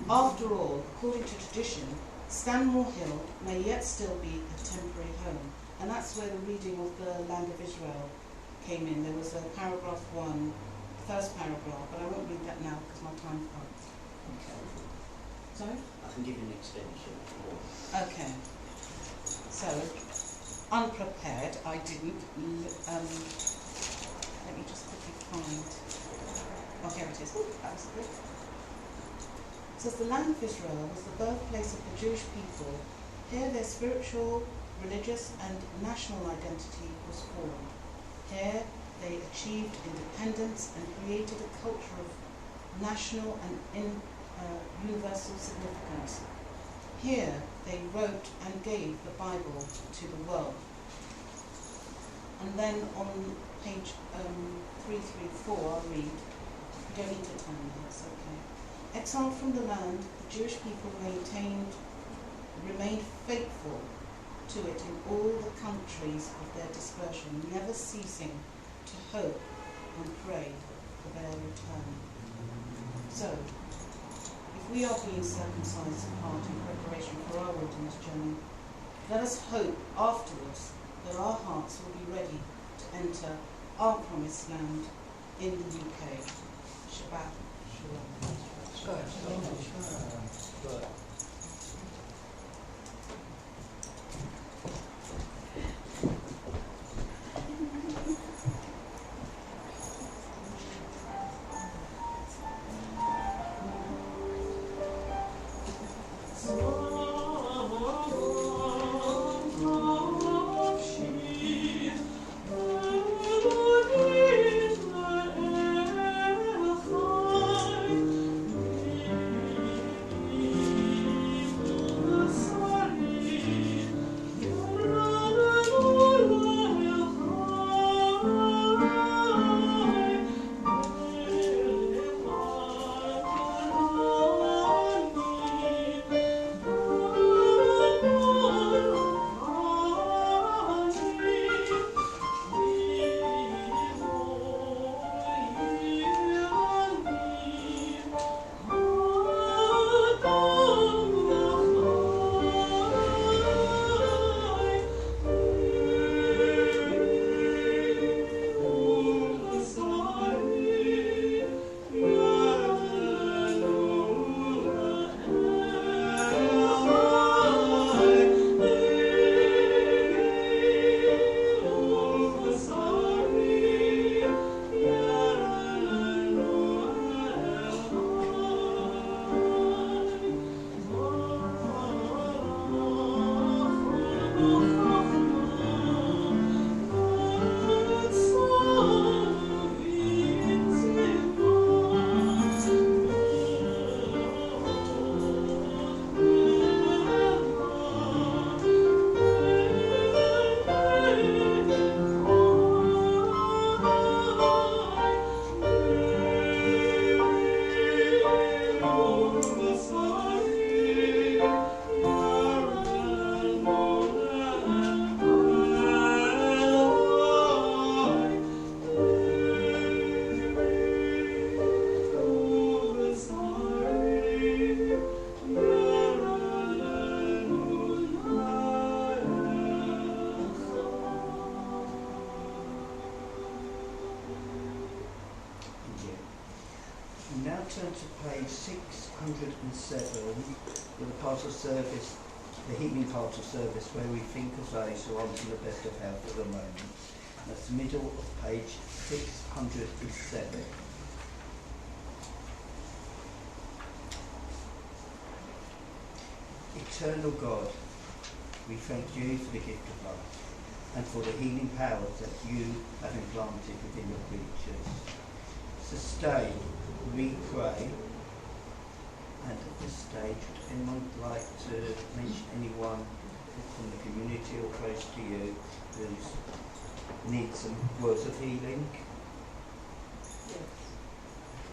After all, according to tradition, Stanmore Hill may yet still be a temporary home. And that's where the reading of the land of Israel came in. There was a paragraph 1, first paragraph, but I won't read that now because my time's up. Okay. Sorry? I can give you an extension. Okay. So, unprepared, I didn't. Let me just quickly find. Oh, here it is. That was good. It says the land of Israel was the birthplace of the Jewish people. Here their spiritual, religious, and national identity was formed. Here they achieved independence and created a culture of national and universal significance. Here they wrote and gave the Bible to the world. And then on page 334, I'll read. You don't need to tell me, that's okay. Exiled from the land, the Jewish people remained faithful to it in all the countries of their dispersion, never ceasing to hope and pray for their return. So, if we are being circumcised in heart in preparation for our wilderness journey, let us hope afterwards that our hearts will be ready to enter our promised land in the UK. Shabbat Shalom. now turn to page 607 with the part of service, the healing part of service, where we think of those who aren't in the best of health at the moment. That's the middle of page 607. Eternal God, we thank you for the gift of life and for the healing powers that you have implanted within your creatures. Sustain, we pray. And at this stage, would anyone like to mention anyone from the community or close to you who needs some words of healing? Yes.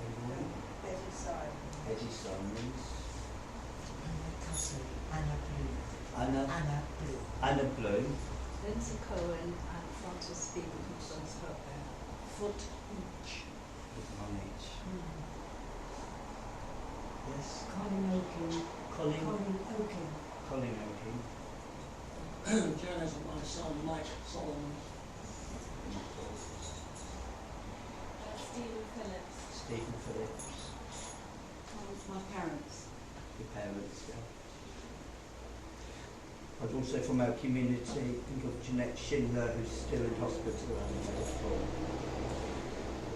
Anyone? Eddie Simon. Eddie Simons. And my cousin, Anna Blue. Anna Blue. Anna Blue. Lindsay Cohen and Frances Stevenson's her there. Foot each. With one each. Yes. Colin Oaking. Colin Oaking. Colin Oaking. Janice and my son, Mike Solomon. Stephen Phillips. Stephen Phillips. My parents. Your parents, yeah. I'd also from our community think of Jeanette Schindler, who's still in hospital and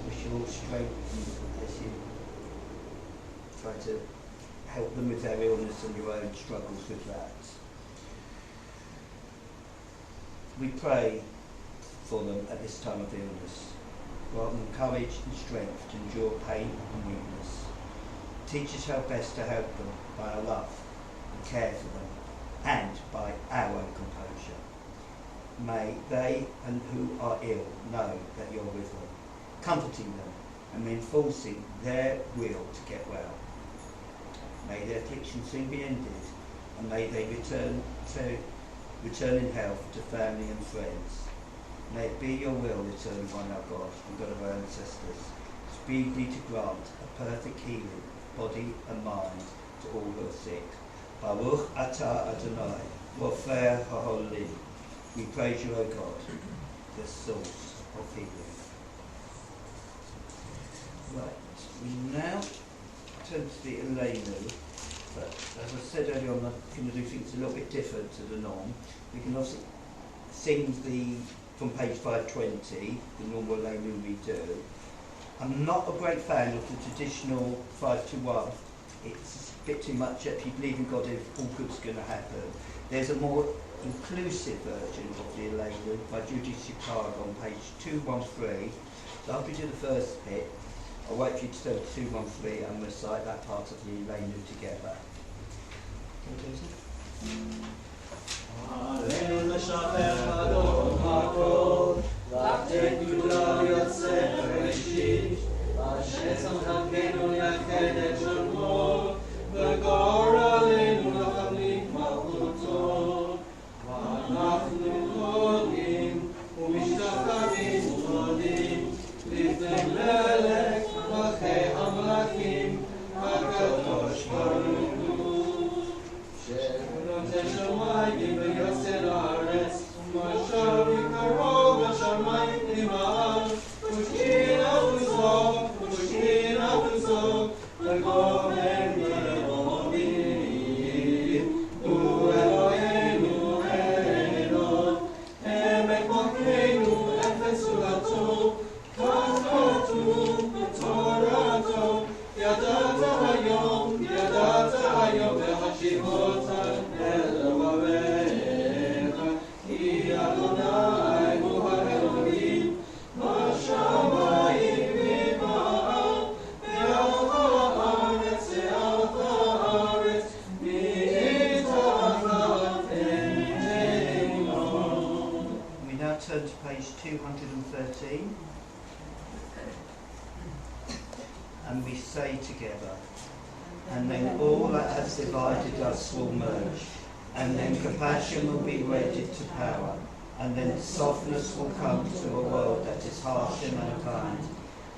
wish you all strength as you try to help them with their illness and your own struggles with that. We pray for them at this time of illness. Grant them courage and strength to endure pain and weakness. Teach us how best to help them by our love and care for them, and by our own composure. May they and who are ill know that you're with them, comforting them and enforcing their will to get well. May their affliction soon be ended, and may they return in health to family and friends. May it be your will, eternal one, our God, and God of our ancestors, speedily to grant a perfect healing, body and mind, to all who are sick. Baruch atah Adonai, Rofeh HaOlim. We praise you, O God, the source of healing. Right, we now turn to the Elenu, but as I said earlier on, I'm going to do things a little bit different to the norm. We can also sing from page 520, the normal Elenu we do. I'm not a great fan of the traditional 5-1. It's a bit too much. If you believe in God, if all good's going to happen. There's a more inclusive version of the Elenu by Judy Chicago on page 213. So after we do the first bit, I'll wait for you to turn to 213 and recite that part of the Elenu together. Can we do it? עלינו לשמר חלום הכל, לתת גדולה יוצא בראשית, אשר צמחתנו יחד את שלמו, וגור עלינו לחליט מלכותו. ואנחנו עולים ומשתחווים ומודים, לפני מלך מלכי המלכים, הקדוש ברוך הוא. שנותן שמיים ויוצר הארץ, ומשל מקרוב השמיים למעל, ושכין אפוסו, וגומר מרומים. הוא אלוהינו אלוהינו, עמק מלכנו, אפס סולתו, כך כתוב בתורתו. ידעת היום והשיבות אל לבביך, כי אדוני הוא האלוהים בשמיים ובעל, ועל הארץ מתחת אדמות. We now turn to page 213. And we say together, and then all that has divided us will merge, and then compassion will be wedded to power, and then softness will come to a world that is harsh and unkind,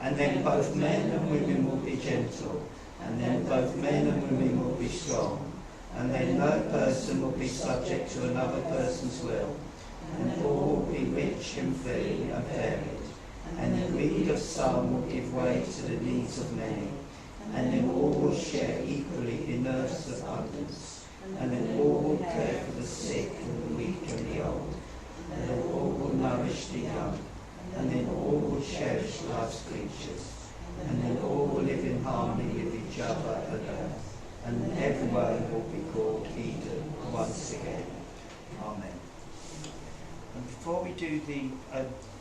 and then both men and women will be gentle, and then both men and women will be strong, and then no person will be subject to another person's will, and all will be rich and free and varied. And the greed of some will give way to the needs of many, and then all will share equally in earth's abundance, and then all will care for the sick and the weak and the old, and then all will nourish the young, and then all will cherish life's creatures, and then all will live in harmony with each other on earth, and then everyone will be called Eden once again. Amen. And before we do the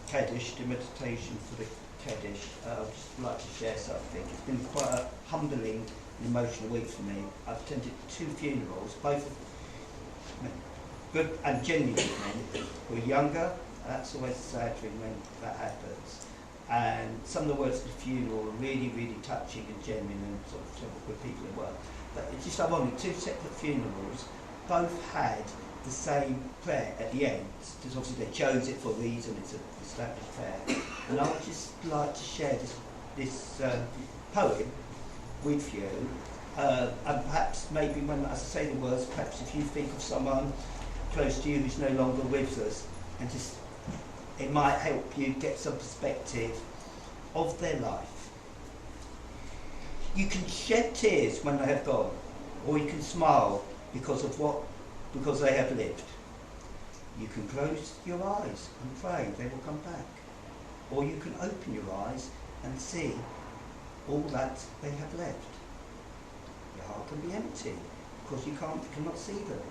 Kaddish, the meditation for the Kaddish, I'd just like to share something. It's been quite a humbling and emotional week for me. I've attended 2 funerals, both of good and genuine men who are younger. That's always a sad thing when that happens. And some of the words of the funeral are really, really touching and genuine and sort of with people who work. But it's just ironic, 2 separate funerals, both had the same prayer at the end, because obviously they chose it for a reason, it's an established prayer. And I would just like to share this poem with you, and perhaps maybe when I say the words, perhaps if you think of someone close to you who's no longer with us, and just it might help you get some perspective of their life. You can shed tears when they have gone, or you can smile because they have lived. You can close your eyes and pray they will come back. Or you can open your eyes and see all that they have left. Your heart can be empty because you cannot see them.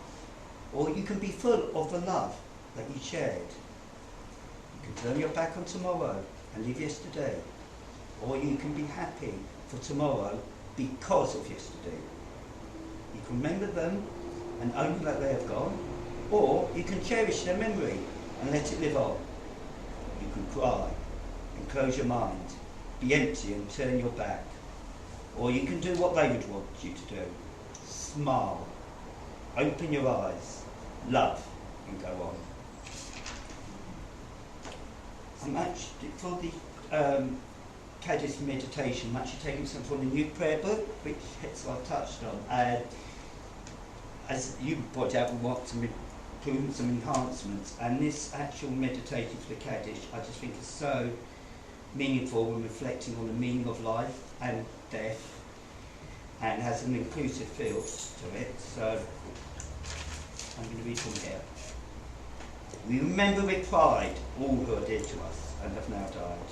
Or you can be full of the love that you shared. You can turn your back on tomorrow and leave yesterday. Or you can be happy for tomorrow because of yesterday. You can remember them and own that they have gone, or you can cherish their memory and let it live on. You can cry and close your mind, be empty and turn your back, or you can do what they would want you to do. Smile, open your eyes, love, and go on. I'm actually, for the Kaddish meditation, I'm actually taking something from the new prayer book, which I've touched on. As you pointed out, we want some improvements, some enhancements, and this actual meditation for the Kaddish, I just think is so meaningful when reflecting on the meaning of life and death, and has an inclusive feel to it. So I'm going to read from here. We remember with pride all who are dear to us and have now died.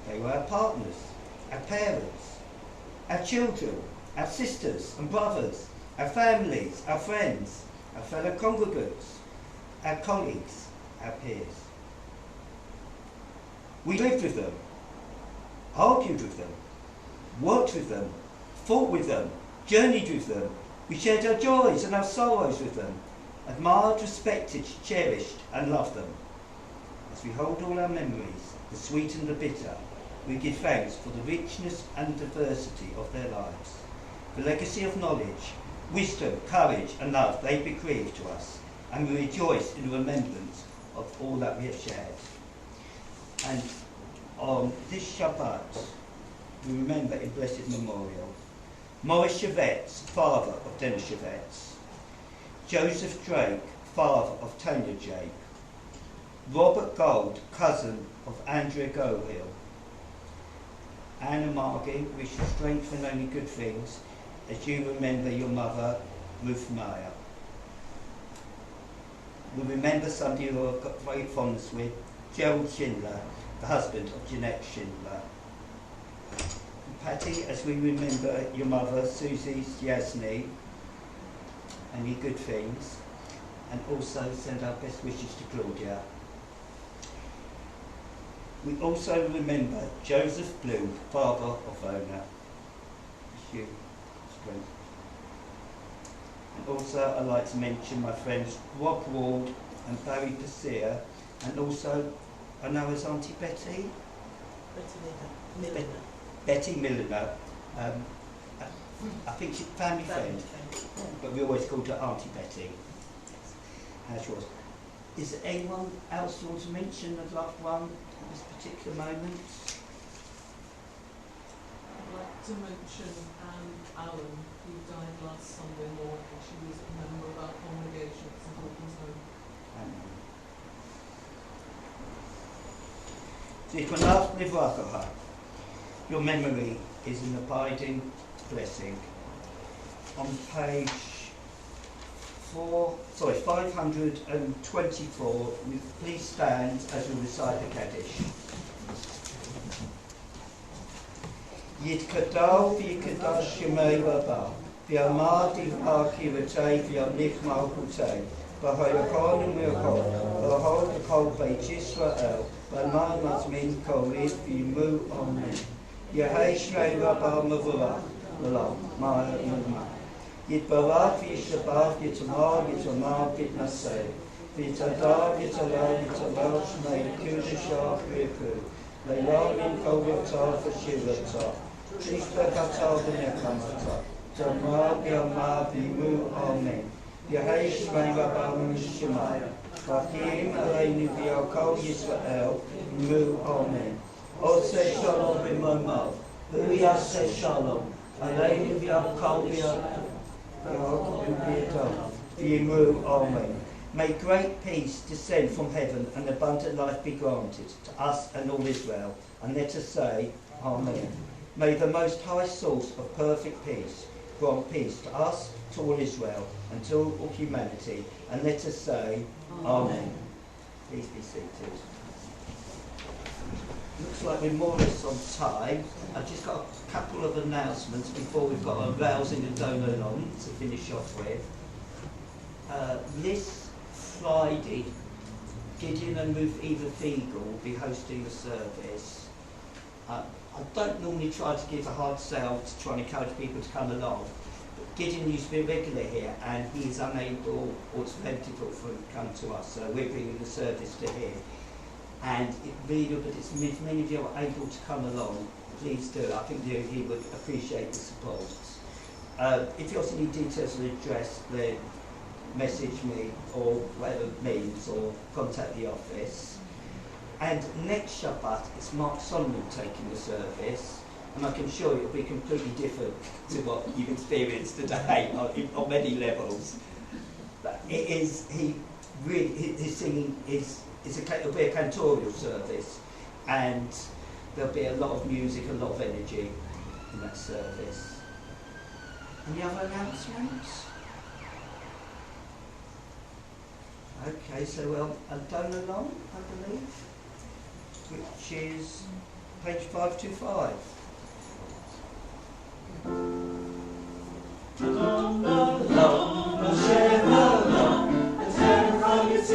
They were our partners, our parents, our children, our sisters and brothers, our families, our friends, our fellow congregants, our colleagues, our peers. We lived with them, argued with them, worked with them, fought with them, journeyed with them. We shared our joys and our sorrows with them, admired, respected, cherished and loved them. As we hold all our memories, the sweet and the bitter, we give thanks for the richness and diversity of their lives, the legacy of knowledge, wisdom, courage and love they bequeathed to us, and we rejoice in the remembrance of all that we have shared. And on this Shabbat, we remember in blessed memorial Maurice Chevetz, father of Dennis Chevetz, Joseph Drake, father of Tanya Drake, Robert Gold, cousin of Andrea Gohill, Anna Margie, wish you strength and only good things as you remember your mother, Ruth Meyer. We remember somebody who I've got great fondness with, Gerald Schindler, the husband of Jeanette Schindler. And Patty, as we remember your mother, Susie Yasny, and your good things, and also send our best wishes to Claudia. We also remember Joseph Bloom, father of Ona. Wish you strength. And also I'd like to mention my friends Rob Ward and Barry Pasea, and also I know as Auntie Betty. Betty Milliner. I think she's a family friend, but we always called her Auntie Betty. How's yours? Is there anyone else you want to mention a loved one at this particular moment? I'd like to mention Anne Allen, who died last Sunday morning. She was a member of our congregation at St Albans Home. זיכרונה לברכה. Your memory is an abiding blessing. On page 524, please stand as we recite the Kaddish. Yitkadal v'yikadash shemei rabah, v'yamad yivhar kiratei v'yamlich malchutei, v'hayakon u'miyakon, v'hol v'kol beit Yisrael, v'man mazmin korid v'yimu amen. Yehei shmei rabah mavurach, l'lam, ma'amah. Yitbarach v'yishabach yitamar v'yitnaseh, v'yitadar v'yitalal shmei kudashah v'yiku, le'lam min kol v'yotah v'shirotah. Trista katal v'nekamata, Tamar v'yamar v'yimu amen. Yehei shmei rabah m'shemai, v'achim aleinu v'yal kol Yisrael, yimu amen. Oseh shalom b'momav, hu yaseh shalom, aleinu v'yal kol yimu amen. May great peace descend from heaven and abundant life be granted to us and all Israel, and let us say, Amen. May the Most High source of perfect peace grant peace to us, to all Israel, and to all humanity, and let us say, Amen. Please be seated. Looks like we're more or less on time. I've just got a couple of announcements before we've got a rousing and donor on to finish off with. This Friday, Gideon and Ruth Eva Fiegel will be hosting the service. I don't normally try to give a hard sell to try and encourage people to come along, but Gideon used to be a regular here and he is unable, or it's very difficult for him to come to us, so we're bringing the service to him. And it really, but if many of you are able to come along, please do. I think he would appreciate the support. If you also need details of the address, then message me or whatever means, or contact the office. And next Shabbat, it's Mark Solomon taking the service, and I can assure you it'll be completely different to what you've experienced today on many levels. But it is, his singing it'll be a cantorial service, and there'll be a lot of music, a lot of energy in that service. Any other announcements? Okay, so a donor long, I believe, which is page 525. It's a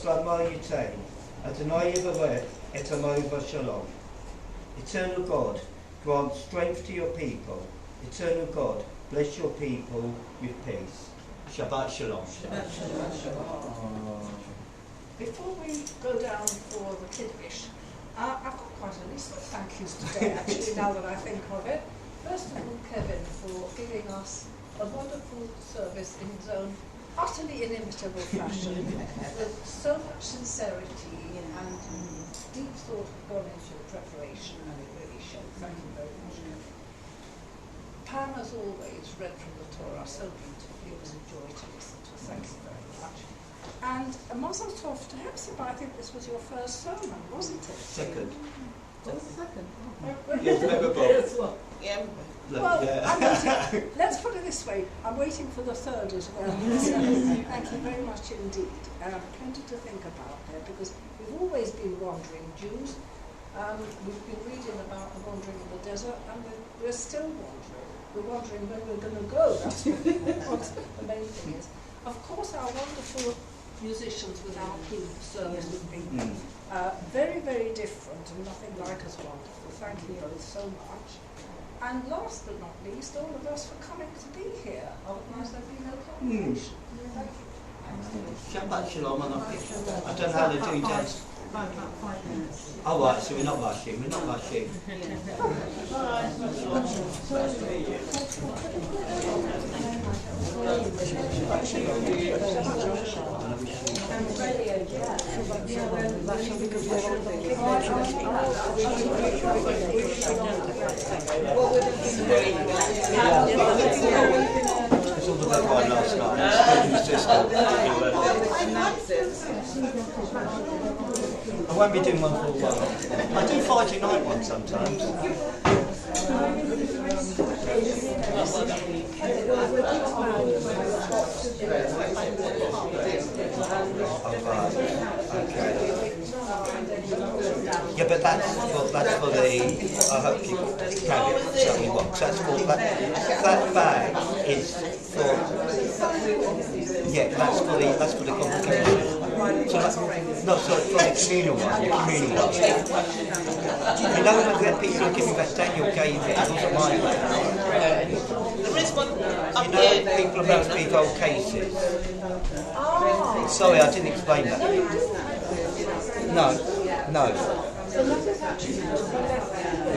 lama yutain, Adonai Yivaveh et Amova Shalom. Eternal God, grant strength to your people. Eternal God, bless your people with peace. Shabbat Shalom. Before we go down for the Kiddush, I've got quite a list of thank yous today, actually, now that I think of it. First of all, Kevin, for giving us a wonderful service in his own utterly inimitable fashion, with so much sincerity and deep thought had gone into the preparation, and it really showed. Thank you very much, Kevin. Pam, as always, read from the Torah so beautifully. It was a joy to listen to. Thank you very much. And Mazel Tov to Hepzibah. I think this was your first sermon, wasn't it? Second. What was the second? Yes, memorable. Yeah. Well, Yeah. I'm waiting. Let's put it this way. I'm waiting for the third as well. So, thank you very much indeed. Plenty to think about there, because we've always been wandering Jews. We've been reading about the wandering in the desert, and we're still wandering. We're wondering where we're going to go. That's what the main thing is. Of course, our wonderful musicians without whom the service would be very, very different and nothing like as wonderful. Thank you both so much. And last but not least, all of us for coming to be here. Otherwise, there'd be no congregation. Thank you. Shabbat Shalom. I don't know how to do that. About 5 minutes. Oh, right, so we're not rushing. We're not rushing. It's all the red wine last night. I won't be doing one for a while. I do Friday night one sometimes. Yeah, but that's for the. I hope you can tell me what. That's for that bag is for. Yeah, that's for the congregation. So no, sorry, for the communal one. The communal one. You know when people are giving that Daniel gave it wasn't mine. There is one up You know here. people about big old cases. Sorry, I didn't explain that. No.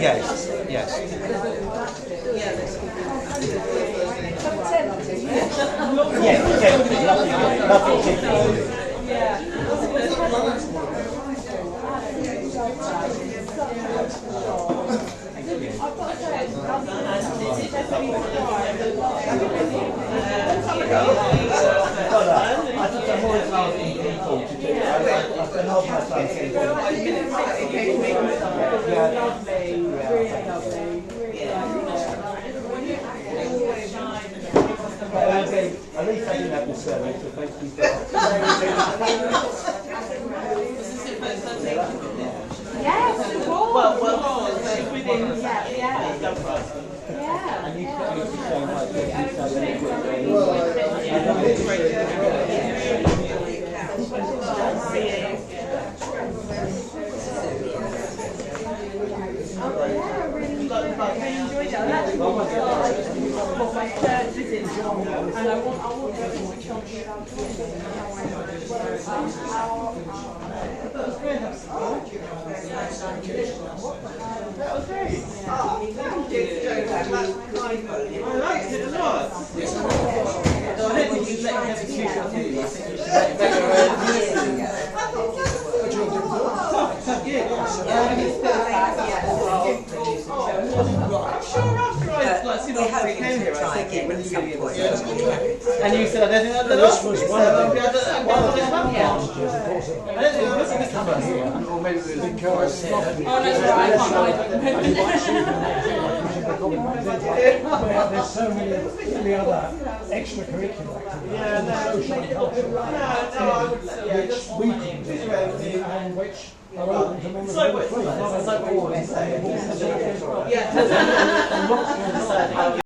Yes. I'm always asking people to do it. I can help myself. At least I didn't have the service, so thank you for Yes, it was. Well, within. And you can say my I enjoyed it. I actually what my third visit, and I want everyone to tell me about That was great. That was great. Thank you. I liked it a lot. No, I don't think you let me have a choose up here. I think you should make your own. I'm sure after I seen all three came here, I said, when you get here, and you said, I don't think This was one of the advantages, of course. I don't think this is coming here. Or maybe it was Because there's so many other extracurricular activities, social and cultural, which we can do and which are open to members of the fleet. Not as always.